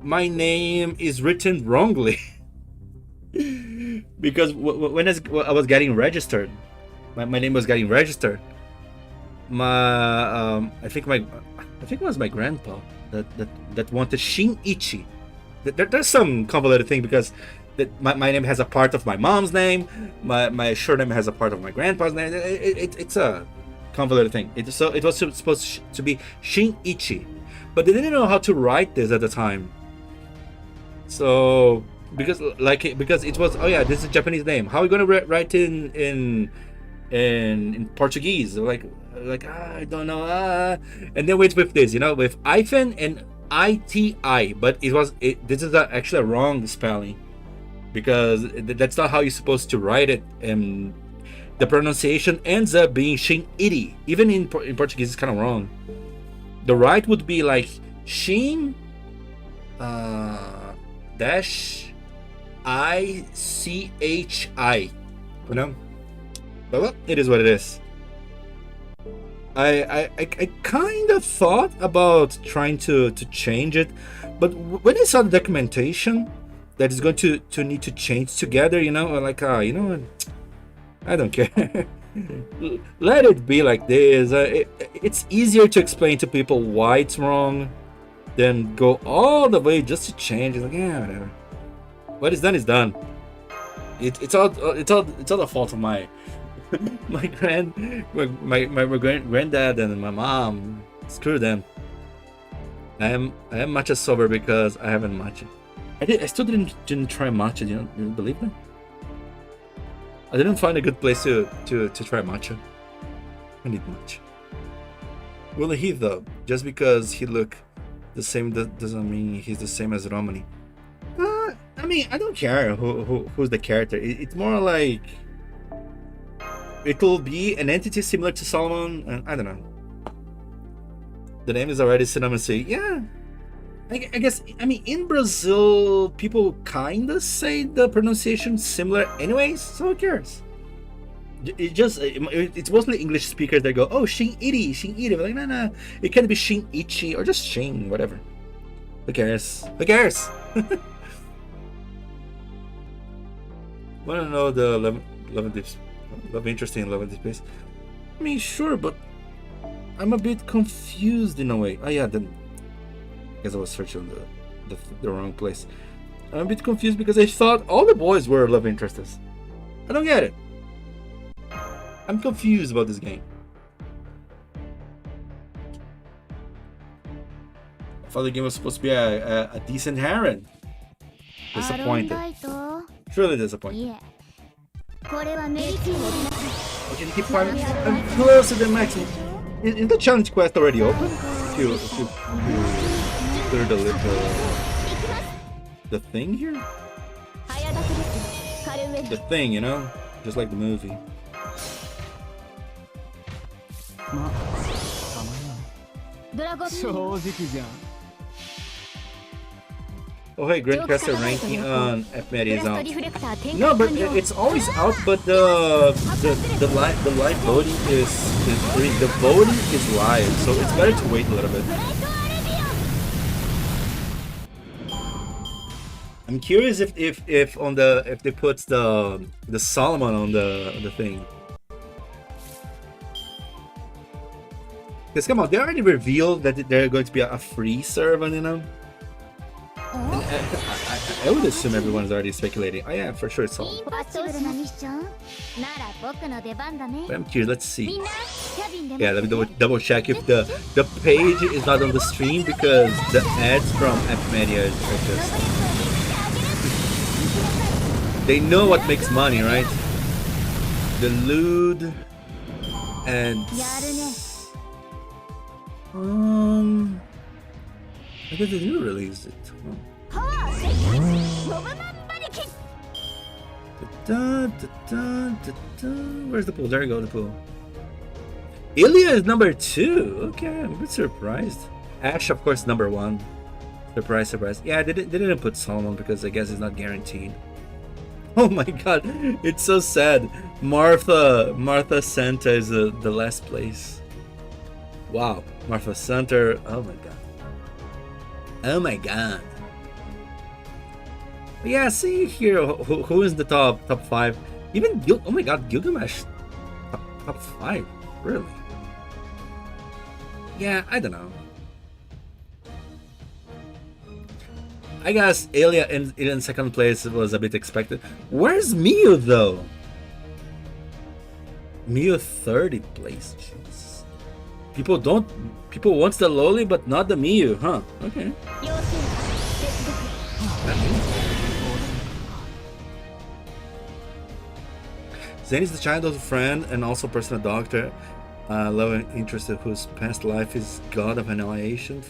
Speaker 1: my name is written wrongly. Because when I was getting registered, my name was getting registered. I think it was my grandpa that wanted Shin-Ichi. There's some convoluted thing because that my name has a part of my mom's name, my surname has a part of my grandpa's name. It's a convoluted thing. It was supposed to be Shin-Iti, but they didn't know how to write this at the time. So because it was, oh yeah, this is a Japanese name. How are we gonna write it in Portuguese? Like I don't know. And then wait with this, with hyphen and ITI, but this is actually a wrong spelling, because that's not how you're supposed to write it, and the pronunciation ends up being Shin-Iti. Even in Portuguese, it's kind of wrong. The right would be like Shin dash ICHI, But well, it is what it is. I kind of thought about trying to change it, but when I saw the documentation that is going to need to change together, like I don't care. Let it be like this. It's easier to explain to people why it's wrong than go all the way just to change it. Like, yeah, whatever. What is done is done. It's all the fault of my granddad and my mom. Screw them. I am matcha sober because I haven't matcha. I still didn't try matcha. You believe me? I didn't find a good place to try matcha. I need matcha. Will he though? Just because he look the same doesn't mean he's the same as Romani. I mean, I don't care who's the character. It's more like it will be an entity similar to Solomon, and I don't know. The name is already synonymous. Yeah, I guess. I mean, in Brazil, people kind of say the pronunciation similar, anyways. So who cares? It's mostly English speakers that go, "Oh, Shin-Iti." But like, nah. It can be Shin-Ichi or just Shin, whatever. Who cares? Want to know the love interest in love and deep space? I mean, sure, but I'm a bit confused in a way. Oh yeah, then I guess I was searching the wrong place. I'm a bit confused because I thought all the boys were love interests. I don't get it. I'm confused about this game. I thought the game was supposed to be a decent harem. Disappointed. Truly disappointed. Okay, keep climbing. I'm closer than maximum. Is the challenge quest already open? If you clear the thing here? The thing, just like the movie. Oh hey, Grandcaster ranking on FMED is out. No, but it's always out. But the live voting is free. The voting is live, so it's better to wait a little bit. I'm curious if they put the Solomon on the thing. Because come on, they already revealed that they're going to be a free server, I would assume everyone's already speculating. Oh yeah, for sure it's all. But I'm curious, let's see. Yeah, let me double check if the page is not on the stream, because the ads from FMedia are just... They know what makes money, right? The lewd ads. I guess they do release it. Where's the pool? There you go, the pool. Ilya is number 2. Okay, I'm a bit surprised. Ash, of course, number 1. Surprise. Yeah, they didn't put Solomon because I guess it's not guaranteed. Oh my god, it's so sad. Martha Santa is the last place. Wow, Martha Santa. Oh my god. Oh my god. But yeah, see here who is the top 5. Even oh my god, Gilgamesh top 5. Really? Yeah, I don't know. I guess Ilya in second place was a bit expected. Where's Miu though? Miu 30th place. Jeez. People want the loli but not the Miu, huh? Okay. Zen is the childhood friend and also personal doctor, love and interest whose past life is god of annihilation,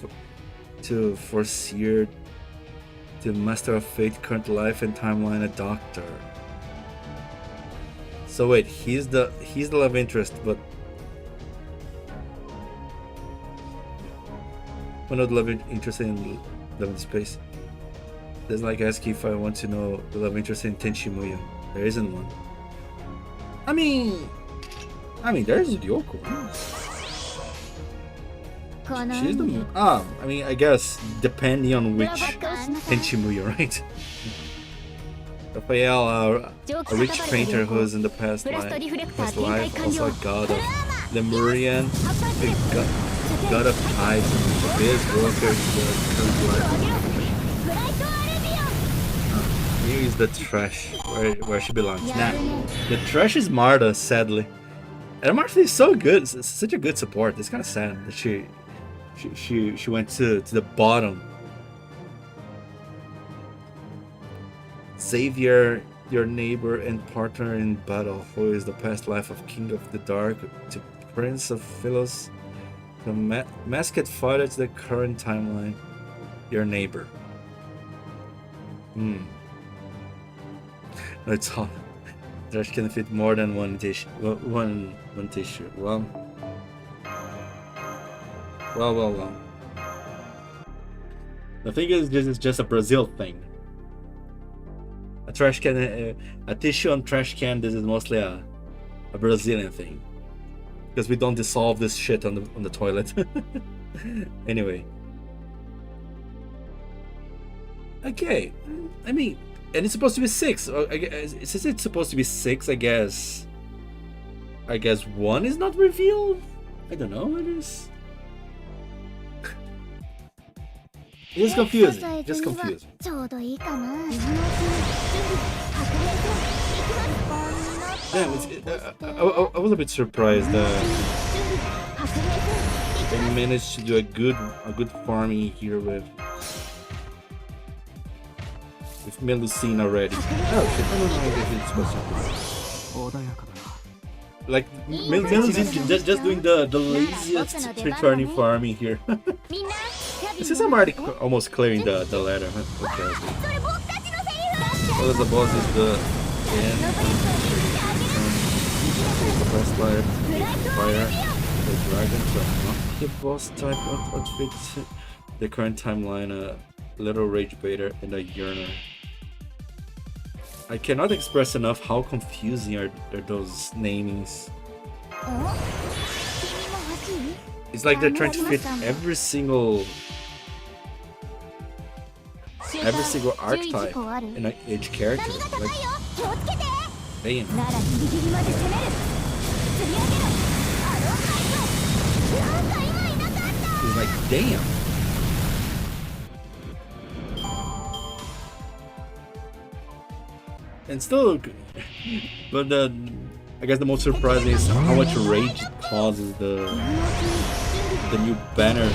Speaker 1: to foreseer the master of fate, current life and timeline, a doctor. So wait, he's the love interest, but we're not love interest in Love in Space. There's like ask if I want to know the love interest in Tenchi Muyo. There isn't one. I mean, there's Ryoko. She's the I mean, I guess depending on which Tenchi Muyo, right? Raphael, a rich painter who is in the past life, also a god of Lemurian, a god of tides, and the biggest worker in the current life. Here is the trash, where she belongs. Nah, the trash is Marta, sadly. And Marta is so good, it's such a good support. It's kind of sad that she went to the bottom. Xavier, your neighbor and partner in battle, who is the past life of King of the Dark, to Prince of Philos, the masked fighter to the current timeline, your neighbor. No, it's all. Trash can fit more than one tissue. One tissue. Well. The thing is, this is just a Brazil thing. A trash can, a tissue on trash can. This is mostly a Brazilian thing, because we don't dissolve this shit on the toilet. Anyway. Okay, I mean, and it's supposed to be 6. Since it's supposed to be 6, I guess 1 is not revealed. I don't know. It is. It's confusing. Just confusing. Damn, I was a bit surprised that they managed to do a good farming here with Melusine already. Oh shit, I don't know if it's supposed to be. Like, Melusine just doing the laziest returning farming here. Since I'm already almost clearing the ladder, huh? Okay. Well, the boss is the end. The first fire, the dragon, so not the boss type outfit. The current timeline, a little rage baiter and a yearner. I cannot express enough how confusing are those namings. It's like they're trying to fit every single archetype in each character. Like, damn. It's like, damn. And still, but I guess the most surprising is how much rage it causes the new banners.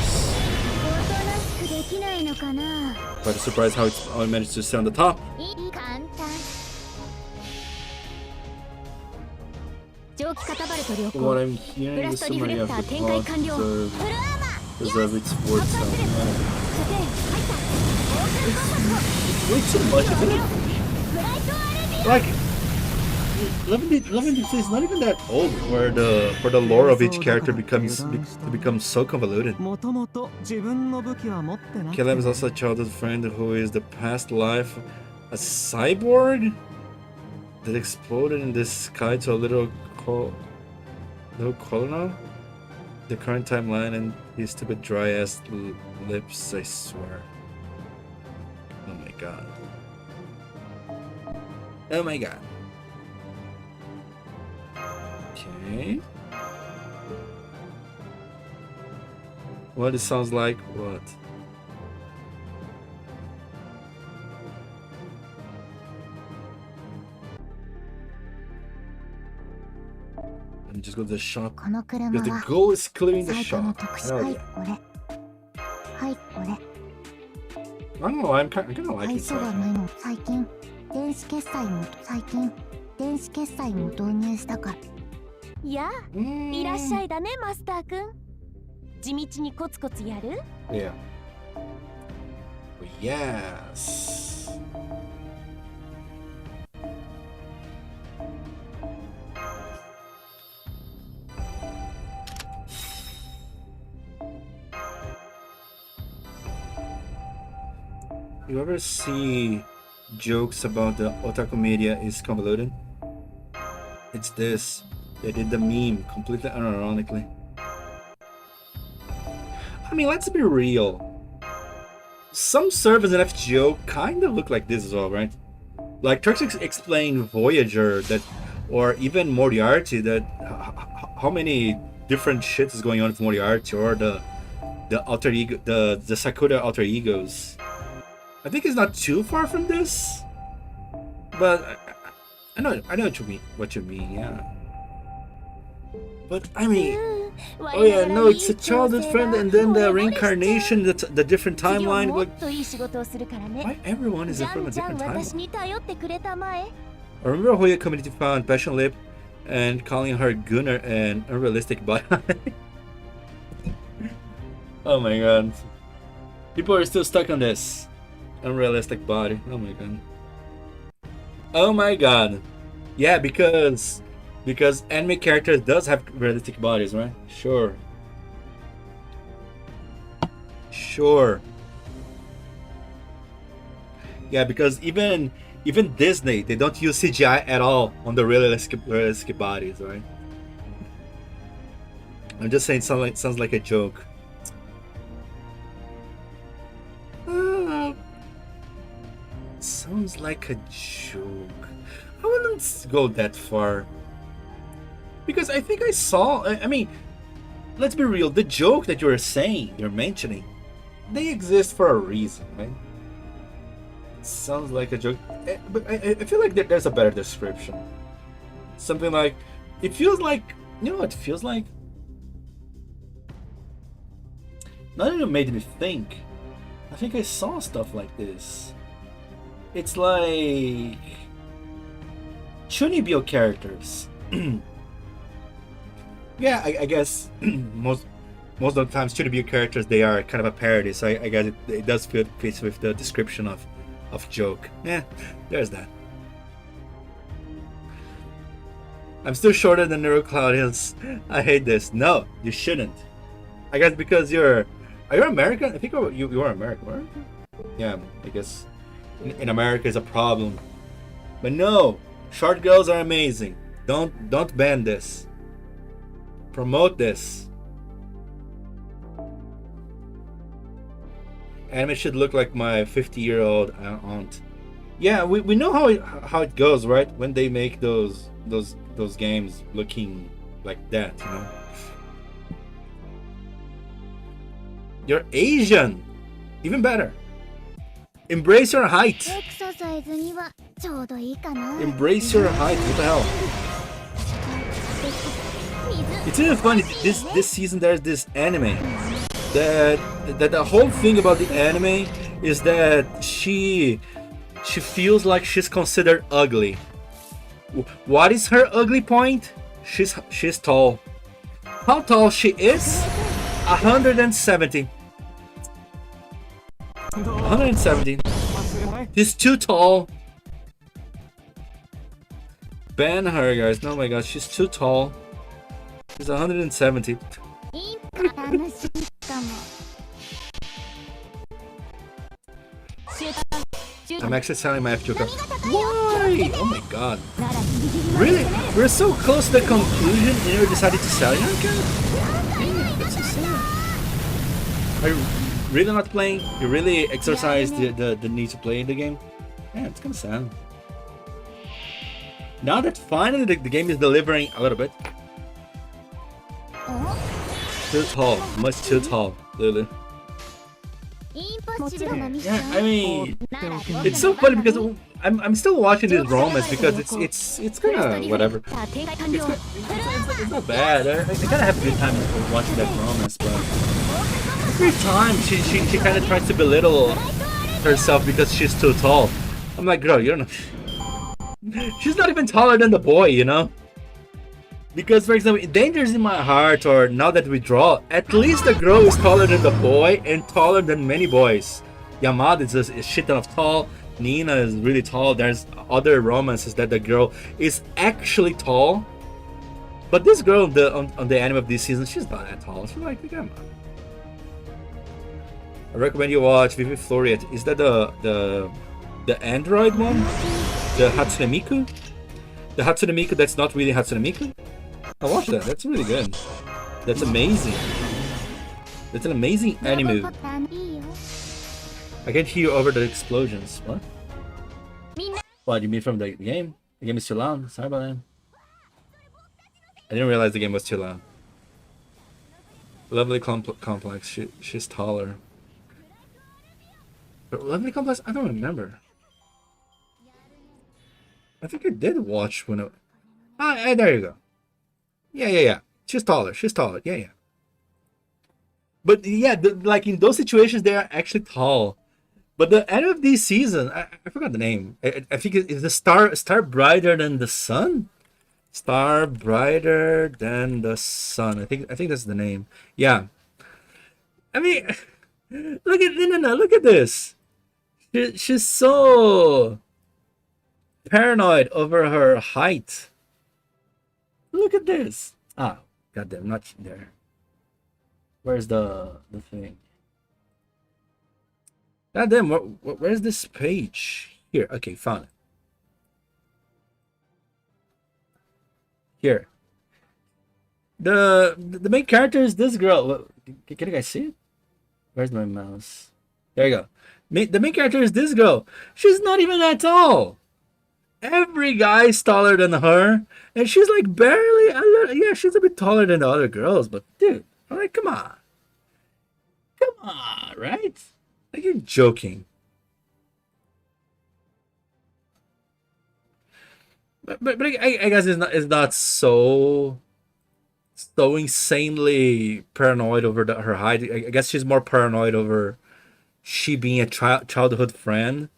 Speaker 1: Quite surprised how it managed to stay on the top. From what I'm hearing, the summary of the plot deserve its word sound. It's way too much, isn't it? Like, Love in Deep is not even that old, where the lore of each character becomes so convoluted. Caleb is also a childhood friend who is the past life a cyborg that exploded in the sky to a little colonel. The current timeline and his stupid dry ass lips, I swear. Oh my god. Oh my god. Okay. What it sounds like? What? and just go to the shop.
Speaker 2: この車
Speaker 1: Because the
Speaker 2: は
Speaker 1: goal is clearing the
Speaker 2: 最多の
Speaker 1: shop.
Speaker 2: 特殊
Speaker 1: Hell
Speaker 2: はい
Speaker 1: yeah.
Speaker 2: これはいこれ
Speaker 1: I don't know, I'm kind of
Speaker 2: 愛
Speaker 1: liking
Speaker 2: 想が
Speaker 1: it.
Speaker 2: ないの最近電子決済も導入したから
Speaker 3: いや、いらっしゃいだね、マスターくん。地道にコツコツやる？
Speaker 1: Yeah. Yes. You ever see jokes about the otaku media is convoluted? It's this. They did the meme completely unironically. I mean, let's be real. Some servers in FGO kind of look like this as well, right? Like Turks explain Voyager that, or even Moriarty that, how many different shit is going on with Moriarty, or the alter ego, the Sakura alter egos. I think it's not too far from this, but I know what you mean, yeah. But I mean, oh yeah, no, it's a childhood friend, and then the reincarnation, the different timeline. Like, why everyone is from a different timeline? I remember Hoya community found Passion Lip and calling her Gunnar an unrealistic body. Oh my god, people are still stuck on this. Unrealistic body. Oh my god. Oh my god. Yeah, because anime characters does have realistic bodies, right? Sure. Sure. Yeah, because even Disney, they don't use CGI at all on the realistic bodies, right? I'm just saying, sounds like a joke. Sounds like a joke. I wouldn't go that far. Because I think I saw... I mean, let's be real. The joke that you're mentioning, they exist for a reason, right? Sounds like a joke. But I feel like there's a better description. Something like... It feels like... You know what it feels like? Now that it made me think, I think I saw stuff like this. It's like Chunibyo characters. Yeah, I guess most of the times Chunibyo characters, they are kind of a parody, so I guess it does fit with the description of joke. Yeah, there's that. I'm still shorter than NeuroCloud is. I hate this. No, you shouldn't. I guess because are you American? I think you are American, right? Yeah, I guess. In America is a problem, but no, short girls are amazing. Don't ban this. Promote this. Anime should look like my 50-year-old aunt. Yeah, we know how it goes, right? When they make those games looking like that, you know. You're Asian, even better. Embrace your height. Embrace your height. What the hell? It's even funny. This season there's this anime that the whole thing about the anime is that she feels like she's considered ugly. What is her ugly point? She's tall. How tall she is? 170. 170. She's too tall. Ban her, guys. Oh my god, she's too tall. She's 170. I'm actually selling my FGO. Why? Oh my god. Really? We're so close to the conclusion and you decided to sell your account? That's so sad. Are you really not playing? You really exercise the need to play the game? Yeah, it's kind of sad. Now that finally the game is delivering a little bit. Too tall. Much too tall, literally. Yeah, I mean, it's so funny because I'm still watching this romance because it's kind of whatever. It's not bad. I kind of have a good time watching that romance, but every time she kind of tries to belittle herself because she's too tall. I'm like, girl, you're not. She's not even taller than the boy, you know. Because, for example, in Dangers in My Heart or Now That We Draw, at least the girl is taller than the boy and taller than many boys. Yamada is a shit ton of tall. Nina is really tall. There's other romances that the girl is actually tall. But this girl on the anime of this season, she's not that tall. She's like, come on. I recommend you watch Vivi Floriet. Is that the android one? The Hatsune Miku? The Hatsune Miku that's not really Hatsune Miku? I watched that. That's really good. That's amazing. That's an amazing anime. I can't hear over the explosions. What? What, you mean from the game? The game is too loud? Sorry about that. I didn't realize the game was too loud. Lovely complex. She's taller. But Lovely complex? I don't remember. I think I did watch when it... Ah, there you go. Yeah. She's taller. Yeah. But yeah, like in those situations, they are actually tall. But the end of this season, I forgot the name. I think it's the Star Brighter Than the Sun? Star Brighter Than the Sun. I think that's the name. Yeah. I mean, look at this. She's so paranoid over her height. Look at this. Ah, goddamn, not there. Where's the thing? Goddamn, where's this page? Here, okay, found it. Here. The main character is this girl. Can you guys see it? Where's my mouse? There you go. The main character is this girl. She's not even that tall. Every guy's taller than her, and she's like barely a little, yeah, she's a bit taller than the other girls, but dude, I'm like, come on, right? Like, you're joking. But I guess it's not so insanely paranoid over her height. I guess she's more paranoid over she being a childhood friend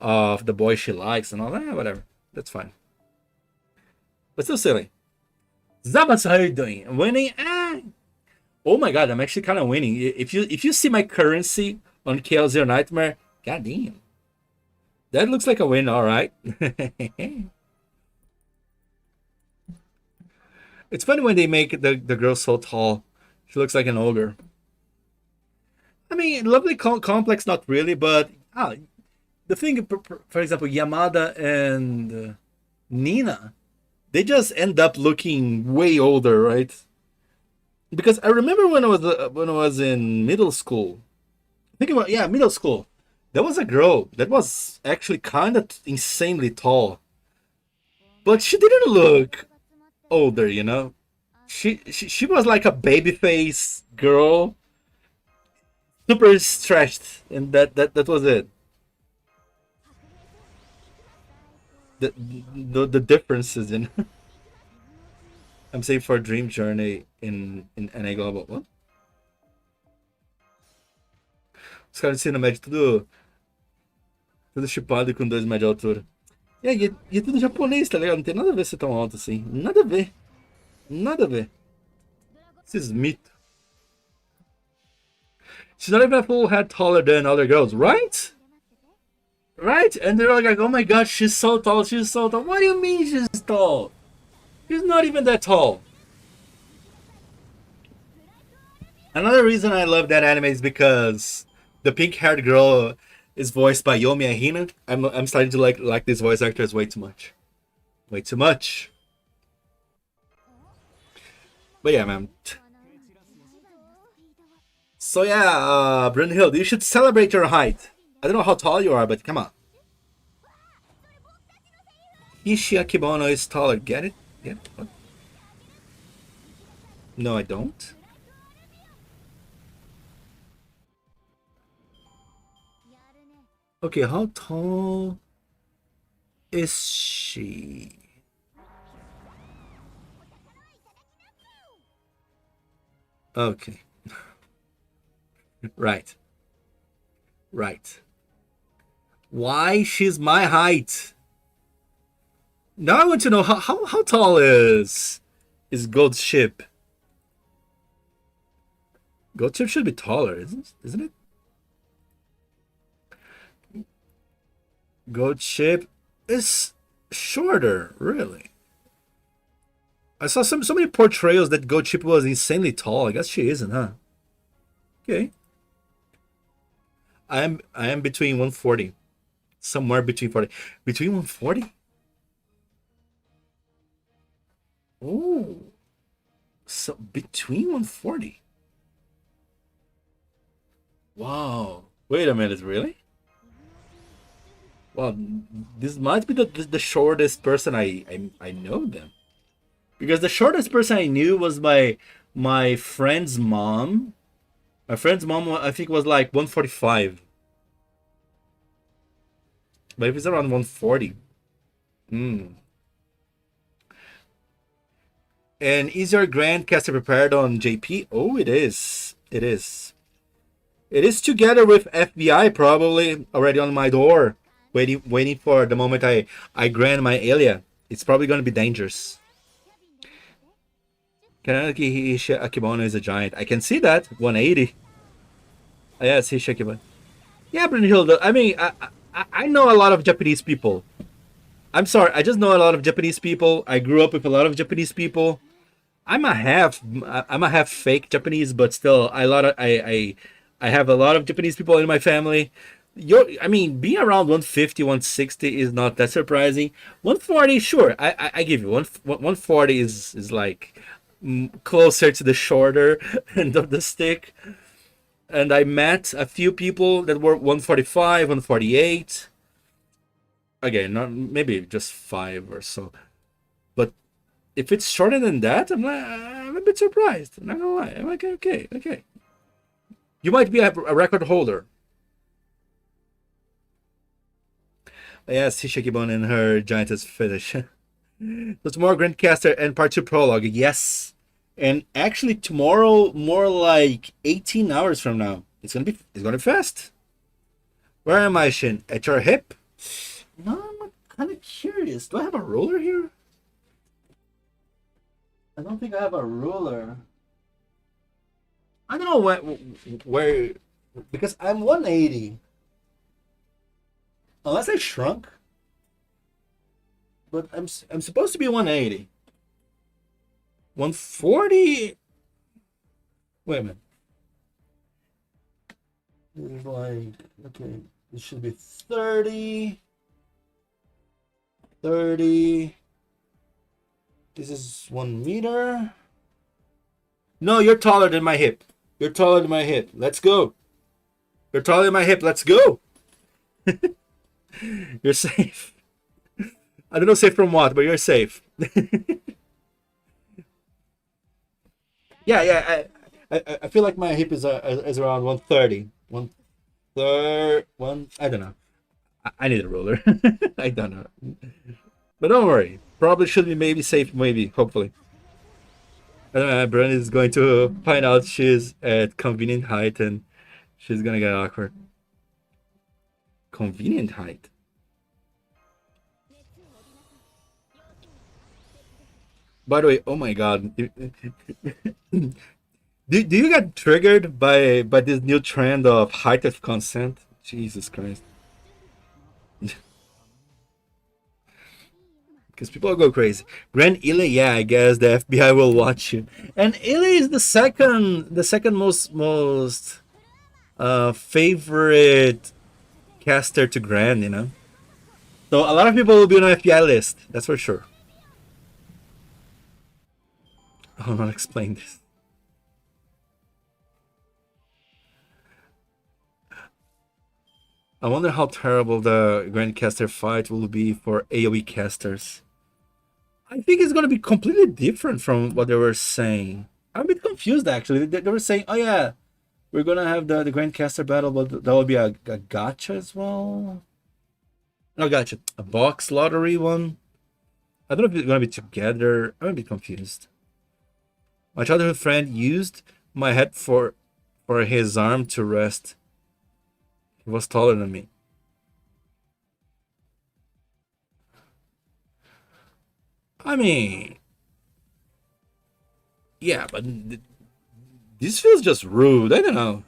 Speaker 1: of the boy she likes and all that. Whatever, that's fine. But still silly. Zabas, how are you doing? I'm winning. Oh my god, I'm actually kind of winning. If you see my currency on KL0 Nightmare, goddamn, that looks like a win. All right. It's funny when they make the girl so tall. She looks like an ogre. I mean, Lovely complex, not really, but the thing, for example, Yamada and Nina, they just end up looking way older, right? Because I remember when I was in middle school, middle school, there was a girl that was actually kind of insanely tall, but she didn't look older, you know. She was like a babyface girl, super stretched, and that was it. The differences in I'm saying for Dream Journey in NA Global. What? Os caras ensinam médio tudo chipado e com 2 metros de altura. E é tudo japonês, tá ligado? Não tem nada a ver ser tão alto assim. Nada a ver. Nada a ver. Esses mitos. She's not even a full head taller than other girls, right? Right? And they're like, oh my god, she's so tall, she's so tall. What do you mean she's tall? She's not even that tall. Another reason I love that anime is because the pink-haired girl is voiced by Yomi Ahina. I'm starting to like these voice actors way too much. Way too much. But yeah, man. So yeah, Brunhild, you should celebrate your height. I don't know how tall you are, but come on. Ishi Akibono is taller. Get it? Yeah. What? No, I don't. Okay, how tall is she? Okay. Right. Right. Why she's my height? Now I want to know how tall is Gold's ship? Gold's ship should be taller, isn't it? Gold ship is shorter, really. I saw so many portrayals that Gold ship was insanely tall. I guess she isn't, huh? Okay. I am between 140. Somewhere between 40. Between 140? Oh. So between 140. Wow. Wait a minute, really? Well, this might be the shortest person I know then. Because the shortest person I knew was my friend's mom. My friend's mom, I think, was like 145. But if it's around 140. Hmm. And is your Grandcaster prepared on JP? Oh, it is. It is. It is together with FBI probably already on my door. Waiting for the moment I grant my Alia. It's probably going to be dangerous. Kanaki Hisha Akimono is a giant. I can see that. 180. Yes, Hisha Akimono. Yeah, Brunhilde. I mean, I know a lot of Japanese people. I'm sorry, I just know a lot of Japanese people. I grew up with a lot of Japanese people. I'm a half fake Japanese, but still I have a lot of Japanese people in my family. I mean, being around 150, 160 is not that surprising. 140, sure, I give you 140 is like closer to the shorter end of the stick. And I met a few people that were 145, 148. Again, not maybe just 5 or so. But if it's shorter than that, I'm a bit surprised. I'm not gonna lie. I'm like, okay. You might be a record holder. Yes, Hishikibon and her giantess fetish. So tomorrow, Grandcaster and part 2 prologue. Yes. And actually tomorrow, more like 18 hours from now. It's gonna be fast. Where am I, Shin? At your hip? No, I'm kind of curious. Do I have a ruler here? I don't think I have a ruler. I don't know where because I'm 180. Unless I shrunk. But I'm supposed to be 180. 140. Wait a minute. It's like, okay, it should be 30. 30. This is 1 meter. No, you're taller than my hip. You're taller than my hip. Let's go. You're taller than my hip. Let's go. You're safe. I don't know safe from what, but you're safe. Yeah. I feel like my hip is around 130. I don't know. I need a ruler. I don't know. But don't worry. Probably should be maybe safe, maybe, hopefully. Bren is going to find out she's at convenient height and she's gonna get awkward. Convenient height. By the way, oh my god. Do you get triggered by this new trend of height of consent? Jesus Christ. Because people go crazy. Grand Ile, yeah, I guess the FBI will watch you. And Ile is the second most favorite caster to Grand, you know. So a lot of people will be on the FBI list, that's for sure. I'll not explain this. I wonder how terrible the Grandcaster fight will be for AoE casters. I think it's going to be completely different from what they were saying. I'm a bit confused, actually. They were saying, oh yeah, We're gonna have the Grandcaster battle, but that will be a gacha as well. No, gotcha. A box lottery one. I don't know if it's gonna be together. I'm a bit confused. My childhood friend used my head for his arm to rest. He was taller than me. I mean, yeah, but this feels just rude. I don't know.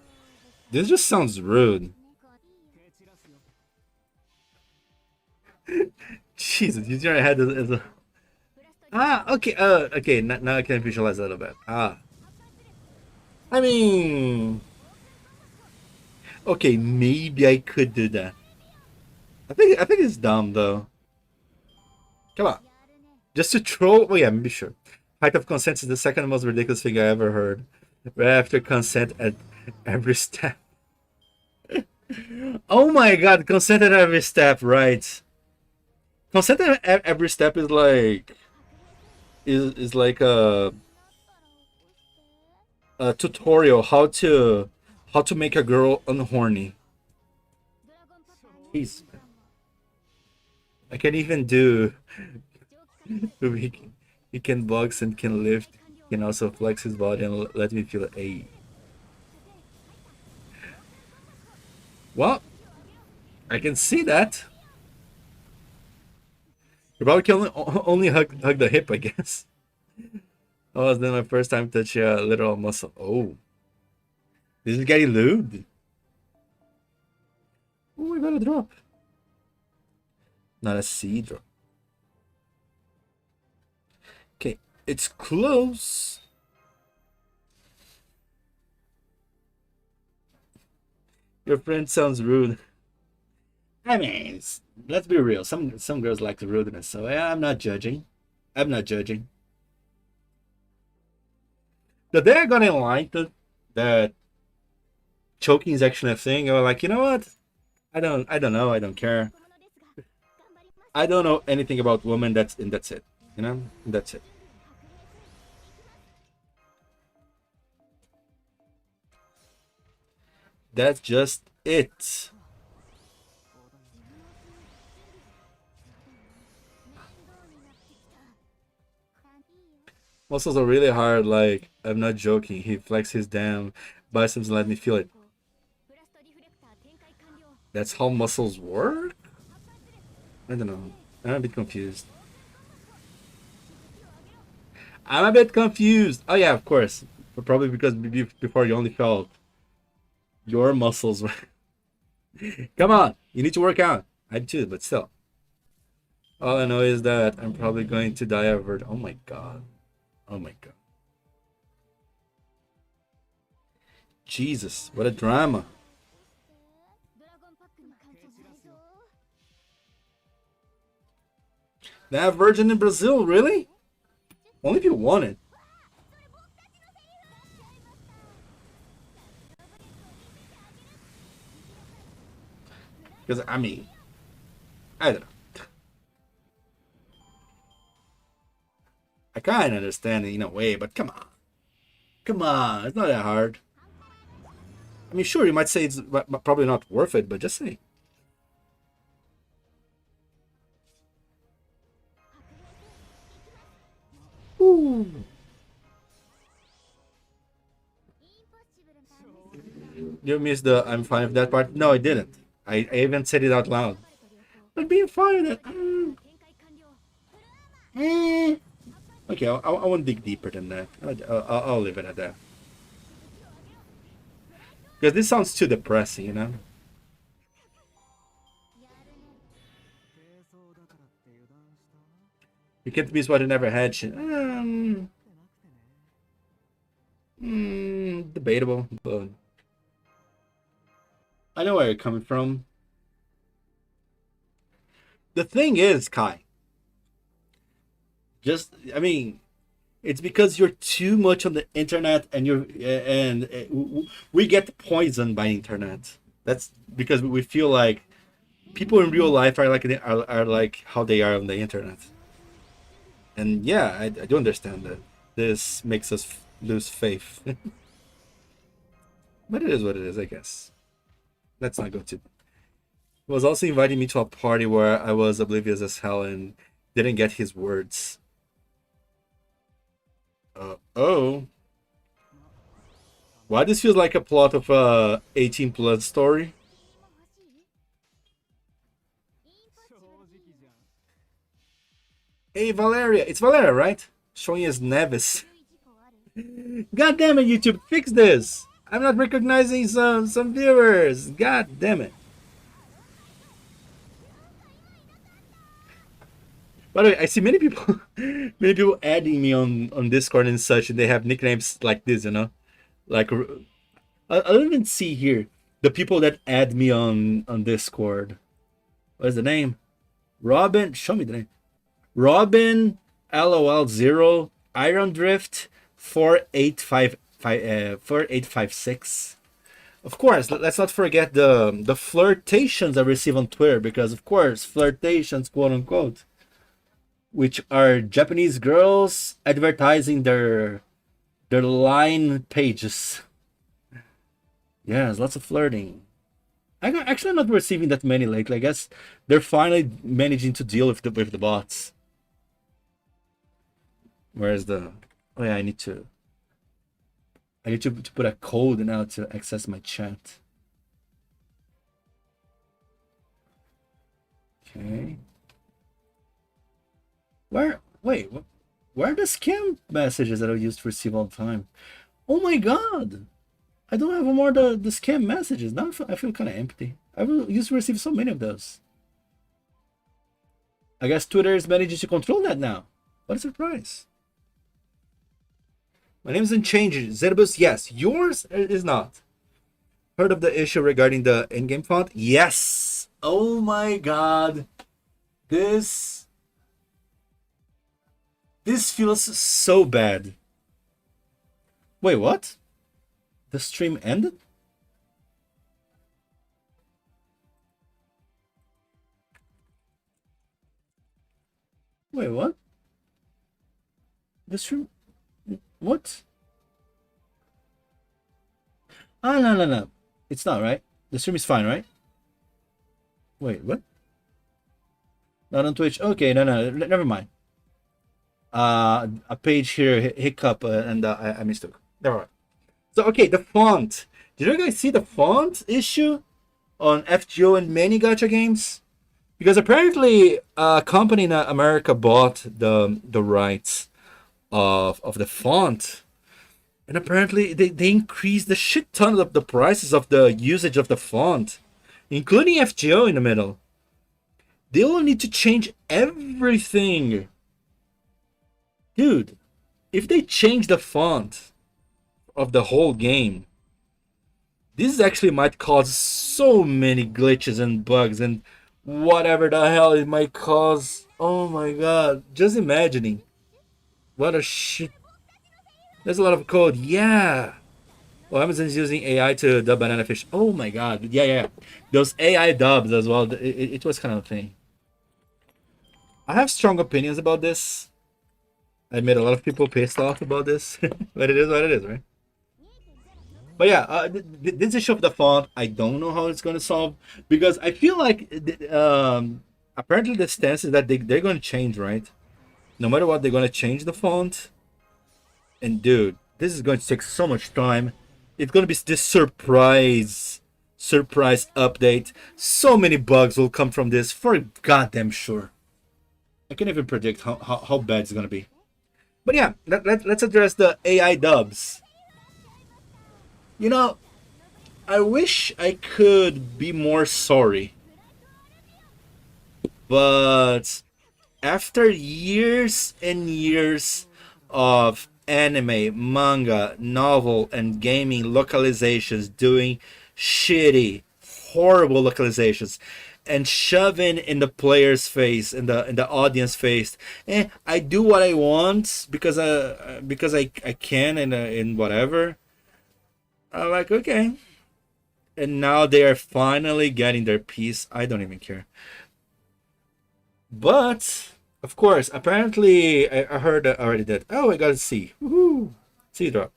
Speaker 1: This just sounds rude. Jesus, use your head as a... Okay, okay, now I can visualize a little bit. I mean... Okay, maybe I could do that. I think it's dumb, though. Come on. Just to troll... Oh yeah, maybe sure. Height of consent is the second most ridiculous thing I ever heard. Right after consent at every step. Oh my god, consent at every step, right. Consent at every step is like... Is like a tutorial how to make a girl unhorny. Jeez. I can even do... He can box and can lift. He can also flex his body and let me feel it. Well, I can see that. You probably can only hug the hip, I guess. Oh, then my first time touching a literal muscle. Oh, this is getting lewd. Oh, I got a drop. Not a C drop. Okay, it's close. Your friend sounds rude. I mean, let's be real. Some girls like the rudeness, so yeah, I'm not judging. I'm not judging. But they're gonna like that choking is actually a thing. Or like, you know what? I don't know. I don't care. I don't know anything about women. That's it. You know, that's it. That's just it. Muscles are really hard, like, I'm not joking. He flexes his damn biceps and let me feel it. That's how muscles work? I don't know. I'm a bit confused. I'm a bit confused. Oh yeah, of course. But probably because before you only felt your muscles. Come on, you need to work out. I do, but still. All I know is that I'm probably going to die of it. Oh my god. Oh my god. Jesus, what a drama. They have virgin in Brazil, really? Only if you want it. Because, I mean, I don't know. I kind of understand it in a way, but come on. Come on, it's not that hard. I mean, sure, you might say it's probably not worth it, but just say. Ooh. You missed the I'm fine with that part? No, I didn't. I even said it out loud. But being fine with that. Okay, I won't dig deeper than that. I'll leave it at that. Because this sounds too depressing, you know? You can't miss what you never had. Debatable, but I know where you're coming from. The thing is, Kai, I mean, it's because you're too much on the internet and we get poisoned by internet. That's because we feel like people in real life are like how they are on the internet. And yeah, I do understand that. This makes us lose faith. But it is what it is, I guess. Let's not go too. He was also inviting me to a party where I was oblivious as hell and didn't get his words. Oh. Why this feels like a plot of a 18 plus story? Hey Valeria, it's Valeria, right? Showing as Nevis. God damn it, YouTube, fix this! I'm not recognizing some viewers. God damn it. By the way, I see many people many people adding me on Discord and such, and they have nicknames like this, you know? Like I don't even see here the people that add me on Discord. What is the name? Robin, show me the name. Robin, LOL0, Iron Drift, 4856. Of course, let's not forget the flirtations I receive on Twitter, because of course, flirtations, quote unquote, which are Japanese girls advertising their line pages. Yes, lots of flirting. Actually, I'm not receiving that many lately. I guess they're finally managing to deal with the bots. Where's the... Oh yeah, I need to put a code now to access my chat. Okay. Where are the scam messages that I used to receive all the time? Oh my god! I don't have more the scam messages. Now I feel kind of empty. I used to receive so many of those. I guess Twitter is managing to control that now. What a surprise. My name isn't changing. Zedibus, yes. Yours is not. Heard of the issue regarding the in-game font? Yes! Oh my god. This feels so bad. Wait, what? The stream ended? Wait, what? The stream... What? Ah, no. It's not, right? The stream is fine, right? Wait, what? Not on Twitch. Okay, no, never mind. A page here hiccup and I mistook. Never mind. So okay, the font. Did you guys see the font issue on FGO and many gacha games? Because apparently a company in America bought the rights of the font, and apparently they increased the shit ton of the prices of the usage of the font, including FGO in the middle. They will need to change everything. Dude, if they change the font of the whole game, this actually might cause so many glitches and bugs and whatever the hell it might cause. Oh my god, just imagining. What a shit. There's a lot of code. Yeah. Oh, Amazon's using AI to dub banana fish. Oh my god. Yeah. Those AI dubs as well. It was kind of a thing. I have strong opinions about this. I made a lot of people pissed off about this. But it is what it is, right? But yeah, this issue of the font, I don't know how it's going to solve. Because I feel like apparently the stance is that they're going to change, right? No matter what, they're going to change the font. And dude, this is going to take so much time. It's going to be this surprise update. So many bugs will come from this, for goddamn sure. I can't even predict how bad it's going to be. But yeah, let's address the AI dubs. You know, I wish I could be more sorry. But after years and years of anime, manga, novel, and gaming localizations doing shitty, horrible localizations and shoving in the player's face, in the audience face, I do what I want because I can and whatever. I'm like, okay. And now they are finally getting their piece. I don't even care. But of course, apparently, I heard already that. Oh, I got a C. Woohoo! C drop.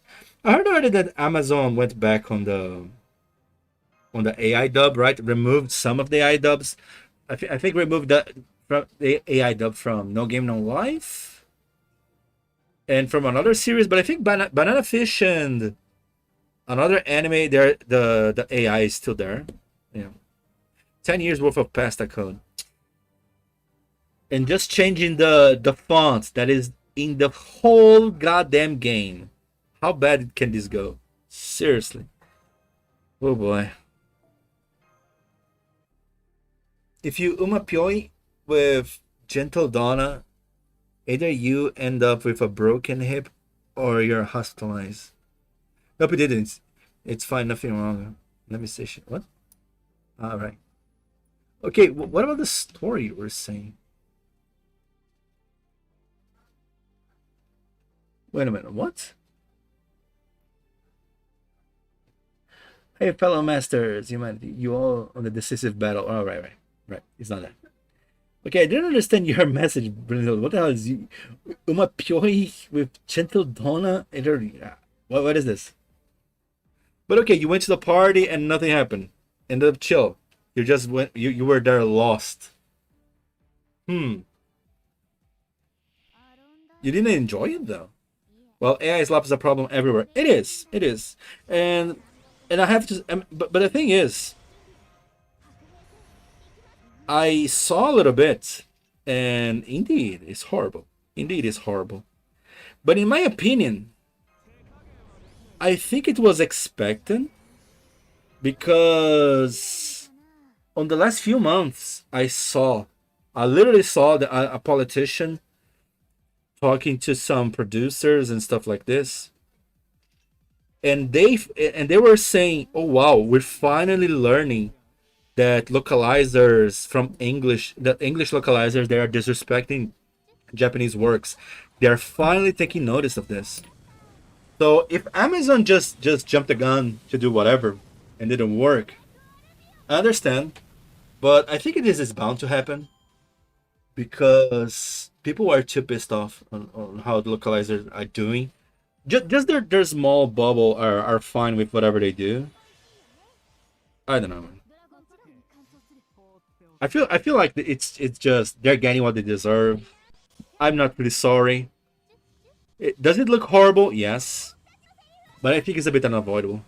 Speaker 1: I heard already that Amazon went back on the AI dub, right? Removed some of the AI dubs. I think removed the AI dub from No Game No Life and from another series, but I think Banana Fish and another anime there the AI is still there. Yeah. 10 years worth of pasta code. And just changing the font that is in the whole goddamn game. How bad can this go? Seriously. Oh boy. If you umapioi with Gentle Donna, either you end up with a broken hip or you're hospitalized. Nope, it didn't. It's fine, nothing wrong. Let me see. What? Alright. Okay, what about the story you were saying? Wait a minute, what? Hey, fellow masters, you all on the decisive battle. Oh, right. It's not that. Okay, I didn't understand your message, Brindle. What the hell is you? Uma Pioi with Gentle Donna? What is this? But okay, you went to the party and nothing happened. Ended up chill. You just went. You were there lost. You didn't enjoy it though. Well, AI slap is a problem everywhere. It is. And I have to. But the thing is, I saw a little bit, and indeed, it's horrible. But in my opinion, I think it was expected because on the last few months, I literally saw a politician talking to some producers and stuff like this, and they were saying, "Oh wow, we're finally learning that localizers from English, that English localizers, they are disrespecting Japanese works. They are finally taking notice of this." So if Amazon just jumped the gun to do whatever and didn't work, I understand, but I think this is bound to happen because people are too pissed off on how the localizers are doing. Just their small bubble are fine with whatever they do. I don't know, man. I feel like it's just they're getting what they deserve. I'm not really sorry. Does it look horrible? Yes, but I think it's a bit unavoidable.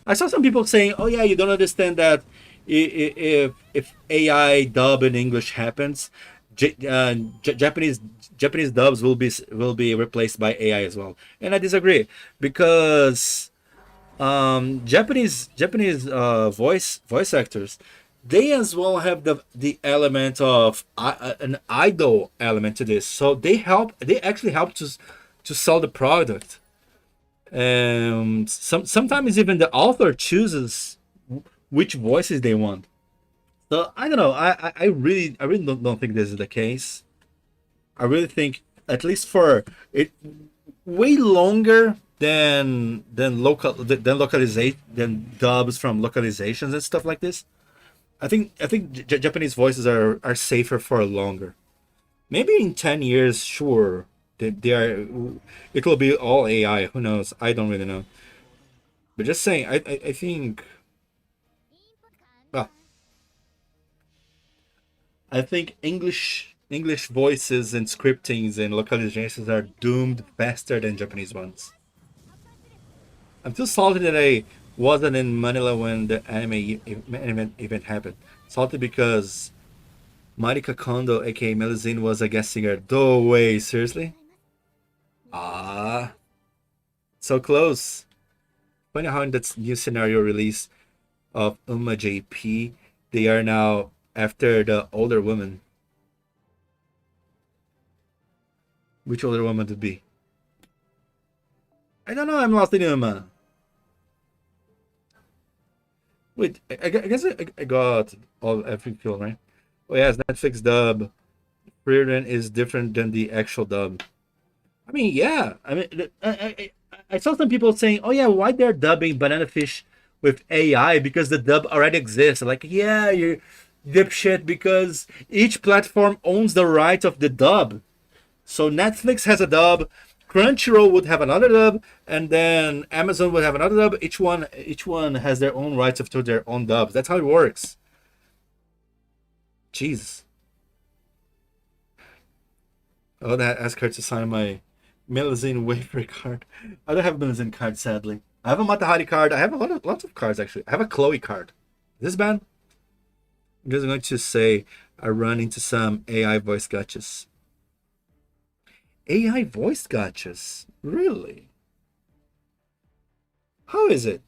Speaker 1: I saw some people saying, "Oh yeah, you don't understand that if AI dub in English happens, Japanese dubs will be replaced by AI as well." And I disagree because Japanese voice actors, they as well have the element of an idol element to this, so they actually help to sell the product. Sometimes even the author chooses which voices they want. So I don't know. I really don't think this is the case. I really think, at least for it, way longer than dubs from localizations and stuff like this. I think Japanese voices are safer for longer. Maybe in 10 years, sure, they are. It will be all AI. Who knows? I don't really know. But just saying, I think. Well, I think English voices and scriptings and localizations are doomed faster than Japanese ones. I'm too salty that I wasn't in Manila when the anime event happened. Salty because Marika Kondo, aka Melusine, was a guest singer. No way, seriously? Ah, so close. Funny how in that new scenario release of Uma JP, they are now after the older woman. Which older woman to be? I don't know. I'm lost in Uma. Wait, I guess I got every film, right? Oh yes, Netflix dub. Rerun is different than the actual dub. I mean, yeah. I mean, I saw some people saying, "Oh yeah, why they're dubbing Banana Fish with AI because the dub already exists." Like, yeah, you dipshit, because each platform owns the right of the dub. So Netflix has a dub, Crunchyroll would have another dub, and then Amazon would have another dub. Each one has their own rights to their own dubs. That's how it works. Jeez. I would ask her to sign my Melusine wafer card. I don't have a Melusine card, sadly. I have a Matahari card. I have lots of cards, actually. I have a Chloe card. Is this bad? I'm just going to say I run into some AI voice gotchas. AI voice gotchas? Really? How is it?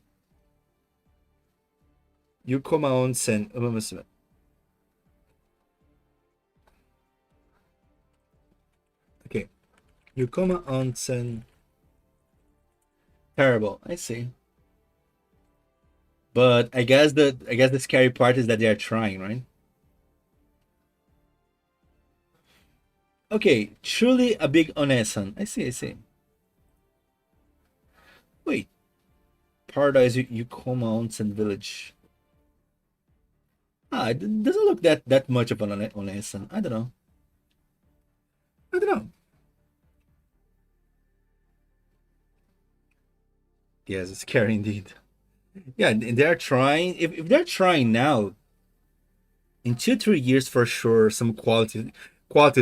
Speaker 1: Yukoma Onsen Umamusume. Okay. Yukoma Onsen. Terrible. I see. But I guess the scary part is that they are trying, right? Okay, truly a big onesan. I see. Wait. Paradise Yukoma Onsen Village. It doesn't look that much of an onesan. I don't know. Yes, it's scary indeed. Yeah, and they're trying. If they're trying now, in 2-3 years for sure, some quality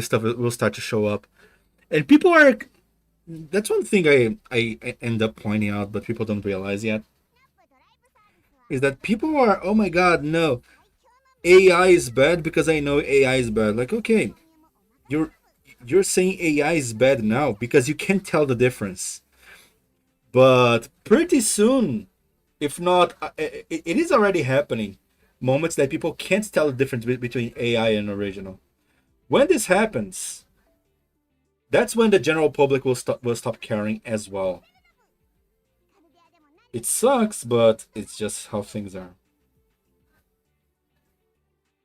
Speaker 1: stuff will start to show up, and people are. That's one thing I end up pointing out, but people don't realize yet, is that people are, oh my god, no, AI is bad because I know AI is bad. Like, okay, you're saying AI is bad now because you can't tell the difference. But pretty soon, if not, it is already happening. Moments that people can't tell the difference between AI and original. When this happens, that's when the general public will stop caring as well. It sucks, but it's just how things are.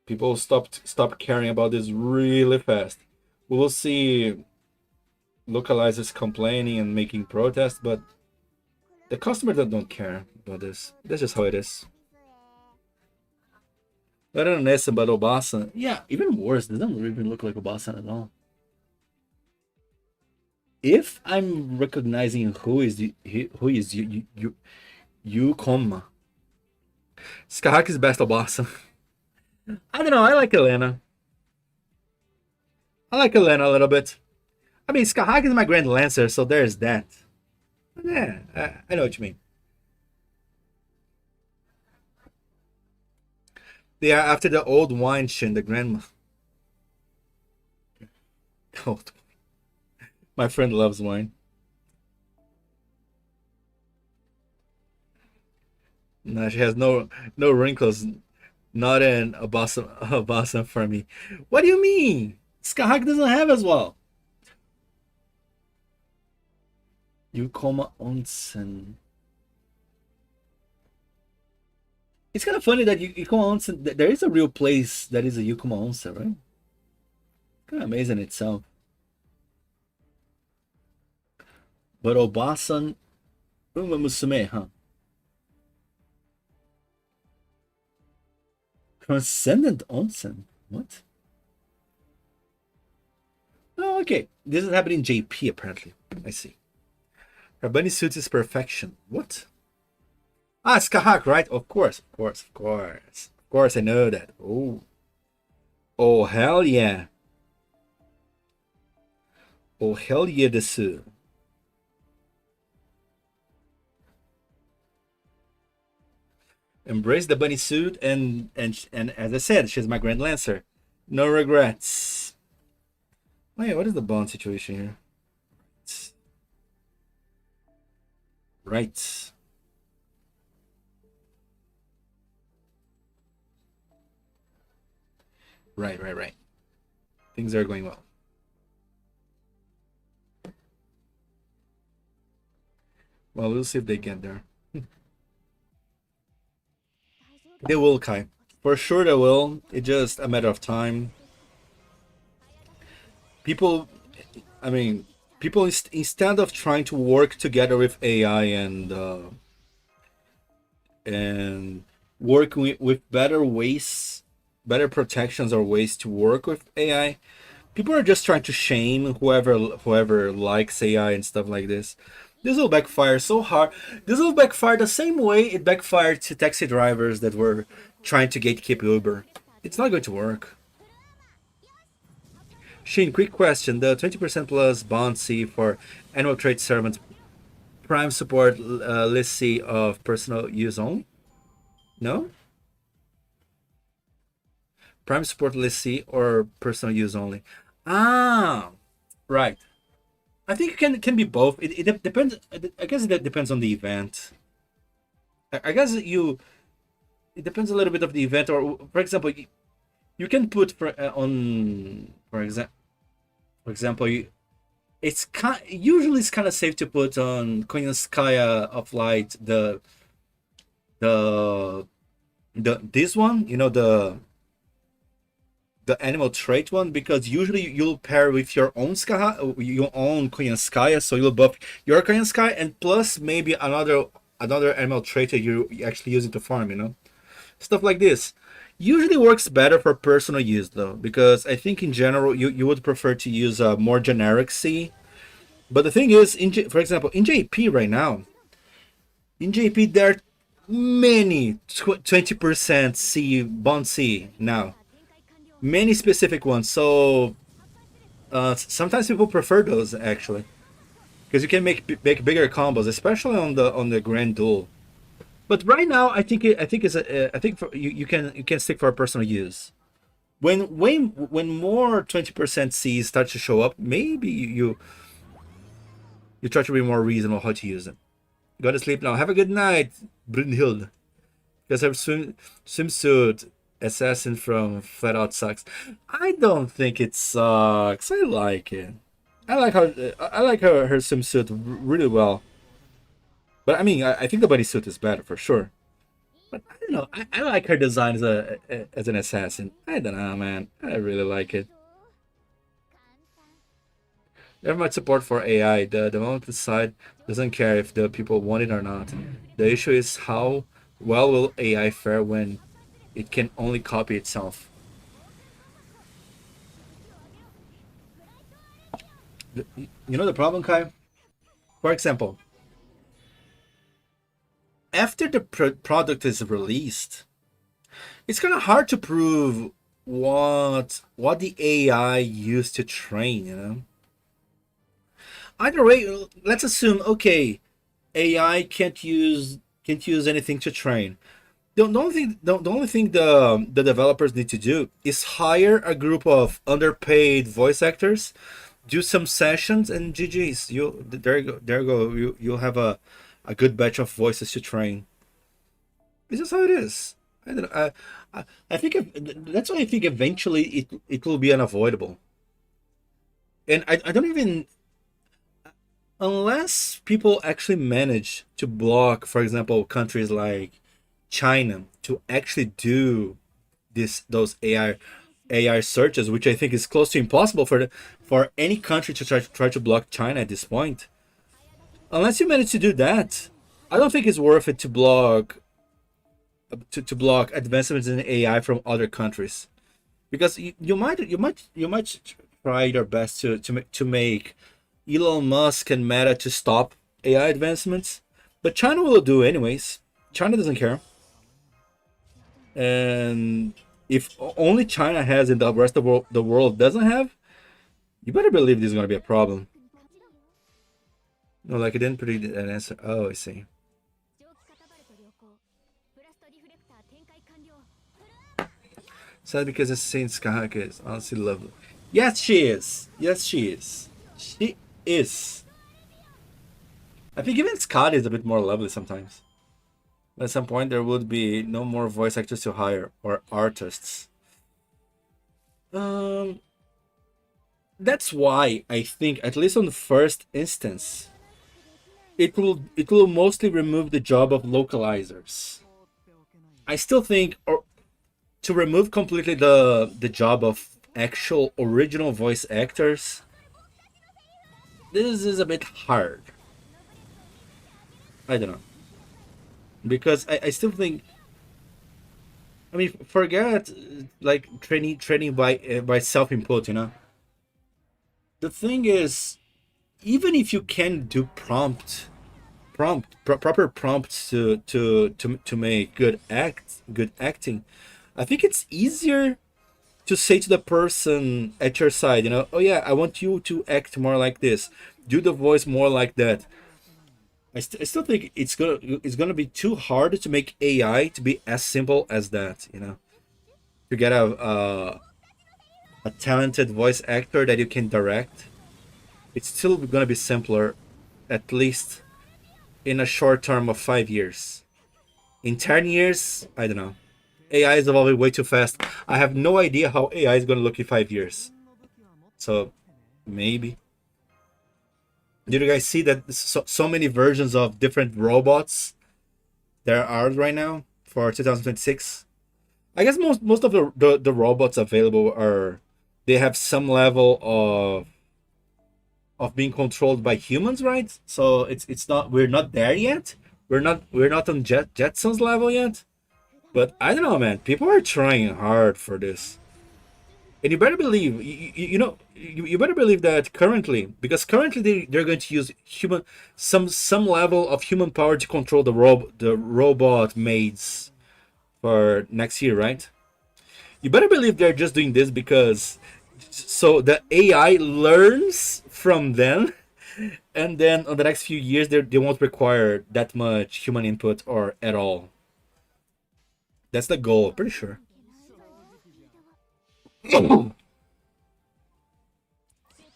Speaker 1: People stop caring about this really fast. We will see localizers complaining and making protests, but the customers don't care about this. That's just how it is. Better than this about Obasan. Yeah, even worse. It doesn't even look like Obasan at all. If I'm recognizing who is Yukoma, Skahaki's best Obasan. I don't know. I like Elena. I like Elena a little bit. I mean, Skahaki is my Grand Lancer, so there's that. Yeah, I know what you mean. They are after the old wine, Shin, the grandma. Old. My friend loves wine. No, she has no wrinkles. Not in a bossa for me. What do you mean? Skahak doesn't have as well. Yukoma Onsen. It's kind of funny that Yukoma Onsen, there is a real place that is a Yukoma Onsen, right? Kind of amazing itself. But Obasan Uma Musume, huh? Transcendent Onsen? What? Oh, okay. This is happening in JP, apparently. I see. Her bunny suit is perfection. What? Ah, it's Kahak, right? Of course. Of course, I know that. Oh, hell yeah. Oh, hell yeah, desu. Embrace the bunny suit, and as I said, she's my Grand Lancer. No regrets. Oh yeah, what is the bond situation here? Right. Right. Things are going well. Well, we'll see if they get there. They will, Kai. For sure they will. It's just a matter of time. People, instead of trying to work together with AI and working with better ways, better protections or ways to work with AI, People are just trying to shame whoever likes AI and stuff like this. This will backfire so hard. This will backfire the same way it backfired to taxi drivers that were trying to gatekeep Uber. It's not going to work. Shin, quick question. The 20% plus bond C for annual trade servants prime support list C of personal use only? No? Prime support list C or personal use only? Ah, right. I think it can be both. It depends. I guess it depends on the event. I guess it depends a little bit of the event. Or for example, you can put for example, usually it's kind of safe to put on Koyanskaya of Light the this one, you know, the animal trait one, because usually you'll pair with your own Koyanskaya, so you'll buff your Koyanskaya and plus maybe another animal trait that you actually use it to farm, you know, stuff like this. Usually works better for personal use though, because I think in general you would prefer to use a more generic C. But the thing is, for example, in JP right now, in JP there are many 20% C bond C now, many specific ones. So sometimes people prefer those actually, because you can make bigger combos, especially on the Grand Duel. But right now, I think you can stick for a personal use. When more 20% C's start to show up, maybe you try to be more reasonable how to use them. Go to sleep now. Have a good night, Brunhild. Because her swimsuit assassin from Flat Out sucks. I don't think it sucks. I like it. I like her swimsuit really well. But I mean, I think the bodysuit is better for sure. But I don't know. I like her design as an assassin. I don't know, man. I really like it. Never much support for AI. The development side doesn't care if the people want it or not. The issue is how well will AI fare when it can only copy itself. You know the problem, Kai? For example, after the product is released, it's kind of hard to prove what the AI used to train, you know? Either way, let's assume, okay, AI can't use anything to train. The only thing the developers need to do is hire a group of underpaid voice actors, do some sessions, and GG's. There you go. You'll have a good batch of voices to train. This is how it is. I don't know. I think that's why I think eventually it will be unavoidable. And I don't even, unless people actually manage to block, for example, countries like China to actually do those AI searches, which I think is close to impossible for any country to try to block China at this point. Unless you manage to do that, I don't think it's worth it to block advancements in AI from other countries, because you might try your best to make Elon Musk and Meta to stop AI advancements, but China will do anyways. China doesn't care, and if only China has and the rest of the world doesn't have, you better believe this is going to be a problem. No, like I didn't predict an answer. Oh, I see. Sad because it's saying Skahaka is honestly lovely. Yes, she is. Yes, she is. She is. I think even Scott is a bit more lovely sometimes. At some point, there would be no more voice actors to hire or artists. That's why I think, at least on the first instance, it will mostly remove the job of localizers. I still think, or to remove completely the job of actual original voice actors, this is a bit hard. I don't know, because I still think, I mean, forget like training by self-input, you know. the thing is, even if you can do proper prompts to make good acting, I think it's easier to say to the person at your side, you know, oh yeah, I want you to act more like this, do the voice more like that. I still think it's gonna be too hard to make AI to be as simple as that, you know, to get a talented voice actor that you can direct. It's still gonna be simpler, at least in a short term of 5 years. In 10 years, I don't know. AI is evolving way too fast. I have no idea how AI is gonna look in 5 years. So maybe. Did you guys see that so many versions of different robots there are right now for 2026? I guess most of the robots available are, they have some level of being controlled by humans, right? So it's not, we're not there yet. We're not on Jetsons level yet. But I don't know, man. People are trying hard for this. And you better believe, you better believe that currently, because currently they're going to use some level of human power to control the robot maids for next year, right? You better believe they're just doing this because so the AI learns from them, and then on the next few years they won't require that much human input or at all. That's the goal, pretty sure. And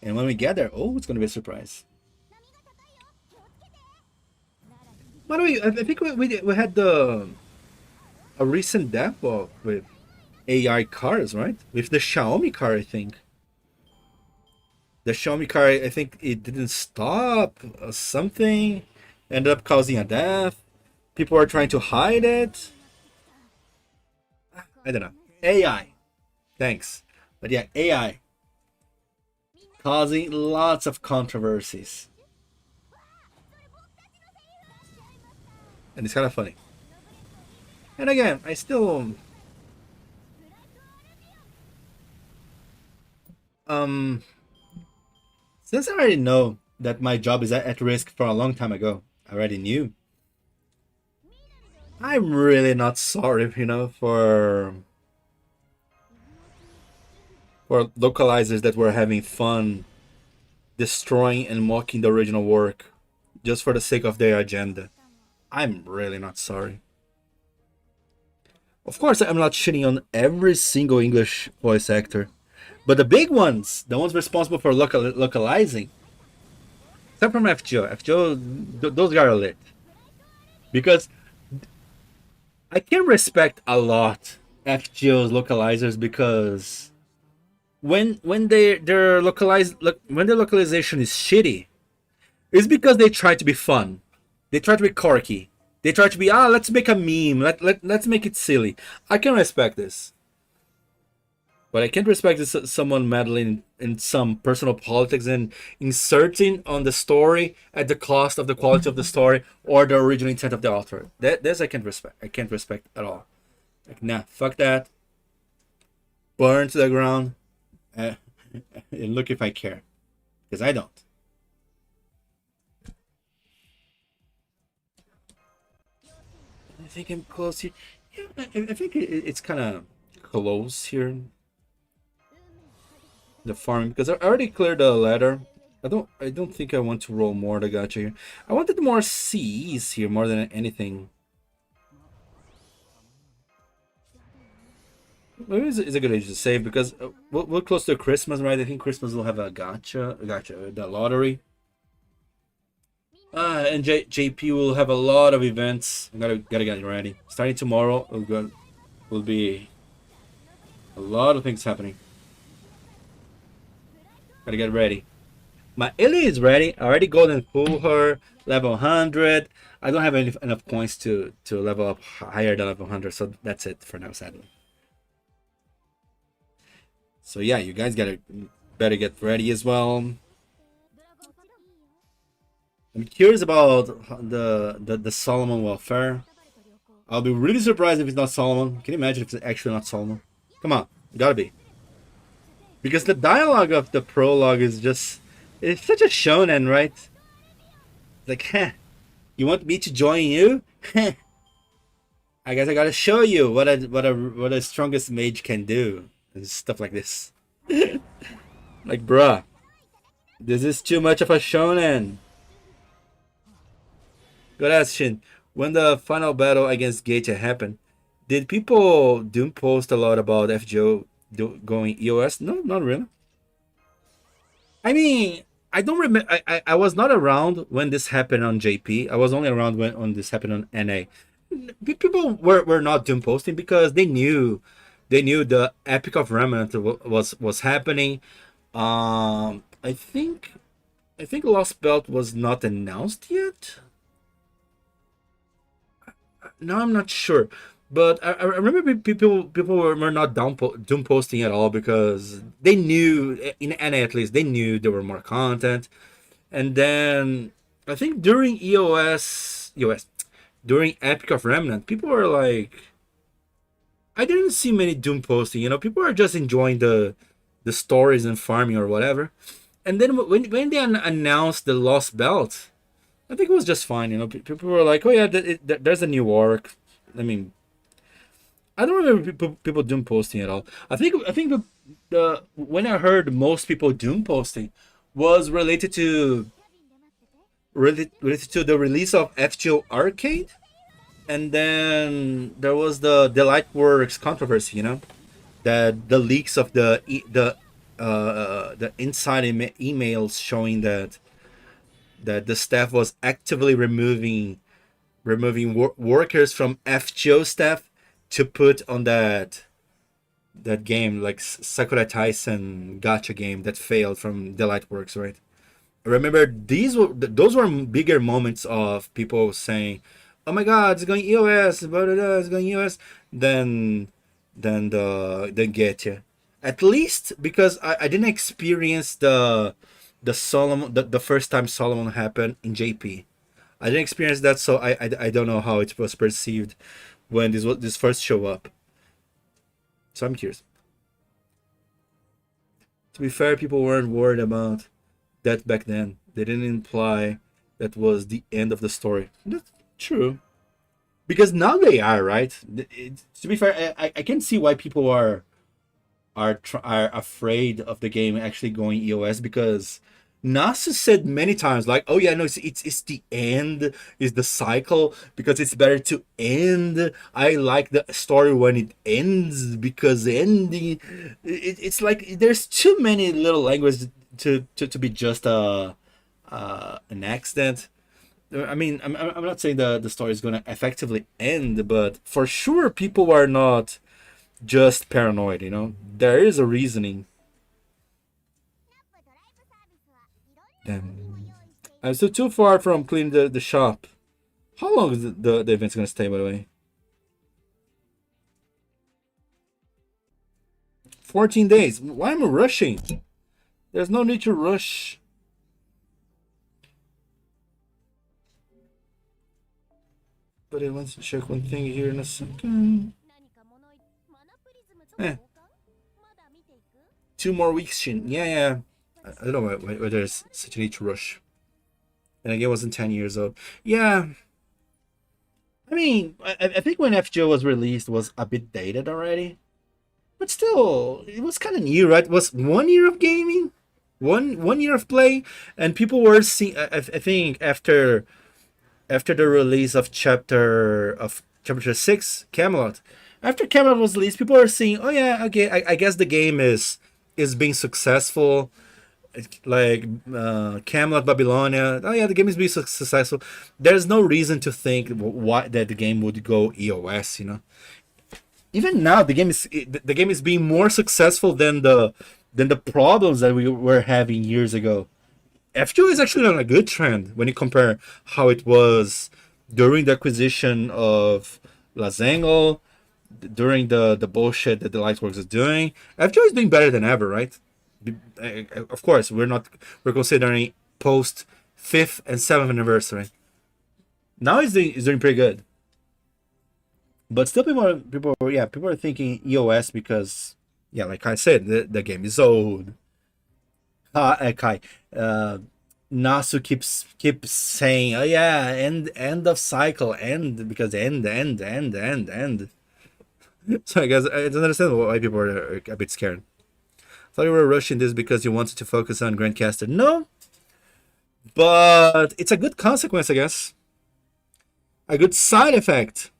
Speaker 1: when we get there, oh, it's gonna be a surprise. By the way, I think we had a recent demo with AI cars, right? With the Xiaomi car, I think. The Xiaomi car, I think it didn't stop or something, ended up causing a death. People are trying to hide it. I don't know. AI. Thanks. But yeah, AI. Causing lots of controversies. And it's kind of funny. And again, I still... Since I already know that my job is at risk for a long time ago, I already knew. I'm really not sorry, you know, for localizers that were having fun destroying and mocking the original work just for the sake of their agenda. I'm really not sorry. Of course, I'm not shitting on every single English voice actor, but the big ones, the ones responsible for localizing, except from FGO, those guys are lit. Because I can respect a lot FGO's localizers, because when their localization is shitty, it's because they try to be fun. They try to be quirky. They try to be, let's make a meme. Let's make it silly. I can respect this. But I can't respect someone meddling in some personal politics and inserting on the story at the cost of the quality of the story or the original intent of the author. This I can't respect. I can't respect at all. Like, nah, fuck that. Burn to the ground. And look if I care. Because I don't. I think I'm close here. Yeah, I think it's kind of close here. The farming, because I already cleared the ladder. I don't think I want to roll more the gacha here. I wanted more C's here more than anything. Maybe it's a good age to save, because we're close to Christmas, right? I think Christmas will have a gacha, the lottery. And JP will have a lot of events. I gotta get ready. Starting tomorrow, will be a lot of things happening. Gotta get ready. My Illy is ready. I already golden pull her, level 100. I don't have enough points to level up higher than level 100, so that's it for now, sadly. So yeah, you guys better get ready as well. I'm curious about the Solomon welfare. I'll be really surprised if it's not Solomon. Can you imagine if it's actually not Solomon? Come on, gotta be. Because the dialogue of the prologue is just, it's such a shonen, right? Like, heh, you want me to join you? Heh. I guess I gotta show you what a strongest mage can do. And stuff like this. Like, bruh, this is too much of a shonen. Good ask, Shin. When the final battle against Gacha happened, did people doom post a lot about FGO going EOS? No, not really. I mean, I don't remember. I was not around when this happened on JP. I was only around when this happened on NA. People were not doom posting because they knew the Epic of Remnant was happening. I think Lost Belt was not announced yet. No, I'm not sure, but I remember people were not doom posting at all because they knew, in NA at least, they knew there were more content. And then I think during during Epic of Remnant, people were like, I didn't see many doom posting. You know, people are just enjoying the stories and farming or whatever. And then when they announced the Lost Belt, I think it was just fine. You know, people were like, oh yeah, there's a new arc. I mean, I don't remember people doom posting at all. I think the when I heard most people doom posting was related to the release of FGO Arcade, and then there was the Lightworks controversy. You know, that the leaks of the inside emails showing that the staff was actively removing workers from FGO staff to put on that game, like Sakura Tyson gacha game that failed from the Lightworks, right? I remember those were bigger moments of people saying, "Oh my God, it's going EOS, blah, blah, blah, it's going EOS," than Getcha. At least because I didn't experience the Solomon the first time Solomon happened in JP. I didn't experience that, so I don't know how it was perceived when this first show up. So I'm curious. To be fair, people weren't worried about that back then. They didn't imply that was the end of the story. That's true. Because now they are, right? To be fair, I can see why people are afraid of the game actually going EOS, because Nasu said many times, like, oh yeah, no, it's the end, is the cycle, because it's better to end. I like the story when it ends, because ending, it's like there's too many little languages to be just an accident. I mean, I'm not saying the story is going to effectively end, but for sure people are not just paranoid, you know? There is a reasoning. Damn. I'm still too far from cleaning the shop. How long is the event's going to stay, by the way? 14 days. Why am I rushing? There's no need to rush. But I want to check one thing here in a second. 2 more weeks, Shin. Yeah. I don't know why there's such a need to rush. And again, I wasn't 10 years old. Yeah. I mean, I think when FGO was released, it was a bit dated already. But still, it was kind of new, right? It was 1 year of gaming, one year of play, and people were seeing. I think after the release of chapter 6, Camelot. After Camelot was released, people were seeing, oh yeah, okay, I guess the game is being successful. Like Camelot, Babylonia. Oh yeah, the game is being successful. There's no reason to think why that the game would go EOS. You know, even now the game is being more successful than the problems that we were having years ago. FGO is actually on a good trend when you compare how it was during the acquisition of Lazangle, during the bullshit that the Lightworks is doing. FGO is doing better than ever, right? Of course, we're considering post 5th and 7th anniversary. Now it's doing pretty good. But still, people are thinking EOS because yeah, like I said, the game is old. Kai, Nasu keeps saying, "Oh yeah, end of cycle, end because end." So I guess I don't understand why people are a bit scared. Thought you were rushing this because you wanted to focus on Grandcaster. No, but it's a good consequence, I guess. A good side effect.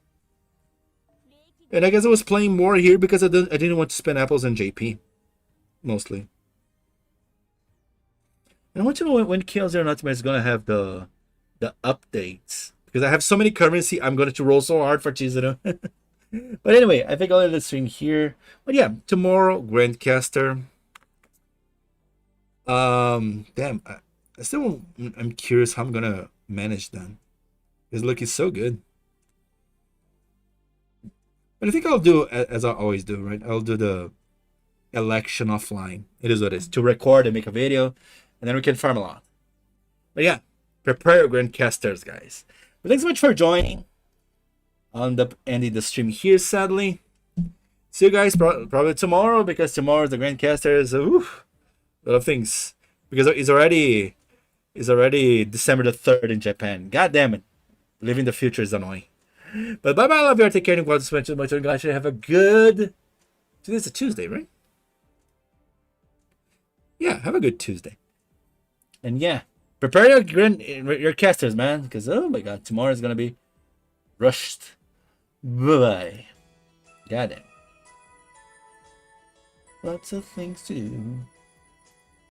Speaker 1: And I guess I was playing more here because I didn't want to spend apples on JP, mostly. And I want to know when Chaos Zero Nightmare is gonna have the updates, because I have so many currency. I'm going to roll so hard for Chizuru. But anyway, I think I'll end the stream here. But yeah, tomorrow Grandcaster. Damn, I still I'm curious how I'm gonna manage that. It's looking so good. But I think I'll do as I always do, right? I'll do the election offline. It is what it is. To record and make a video, and then we can farm a lot. But yeah, prepare your Grandcasters, guys. But thanks so much for joining. I'll end up ending the stream here, sadly. See you guys probably tomorrow, because tomorrow is the Grandcasters. A lot of things. Because it's already December the 3rd in Japan. God damn it. Living the future is annoying. But bye bye, I love you. Take care and God bless you much. Guys, have a good. Today's a Tuesday, right? Yeah, have a good Tuesday. And yeah, prepare your casters, man, because oh my god, tomorrow is gonna be rushed. Bye bye. Got it. Lots of things to do.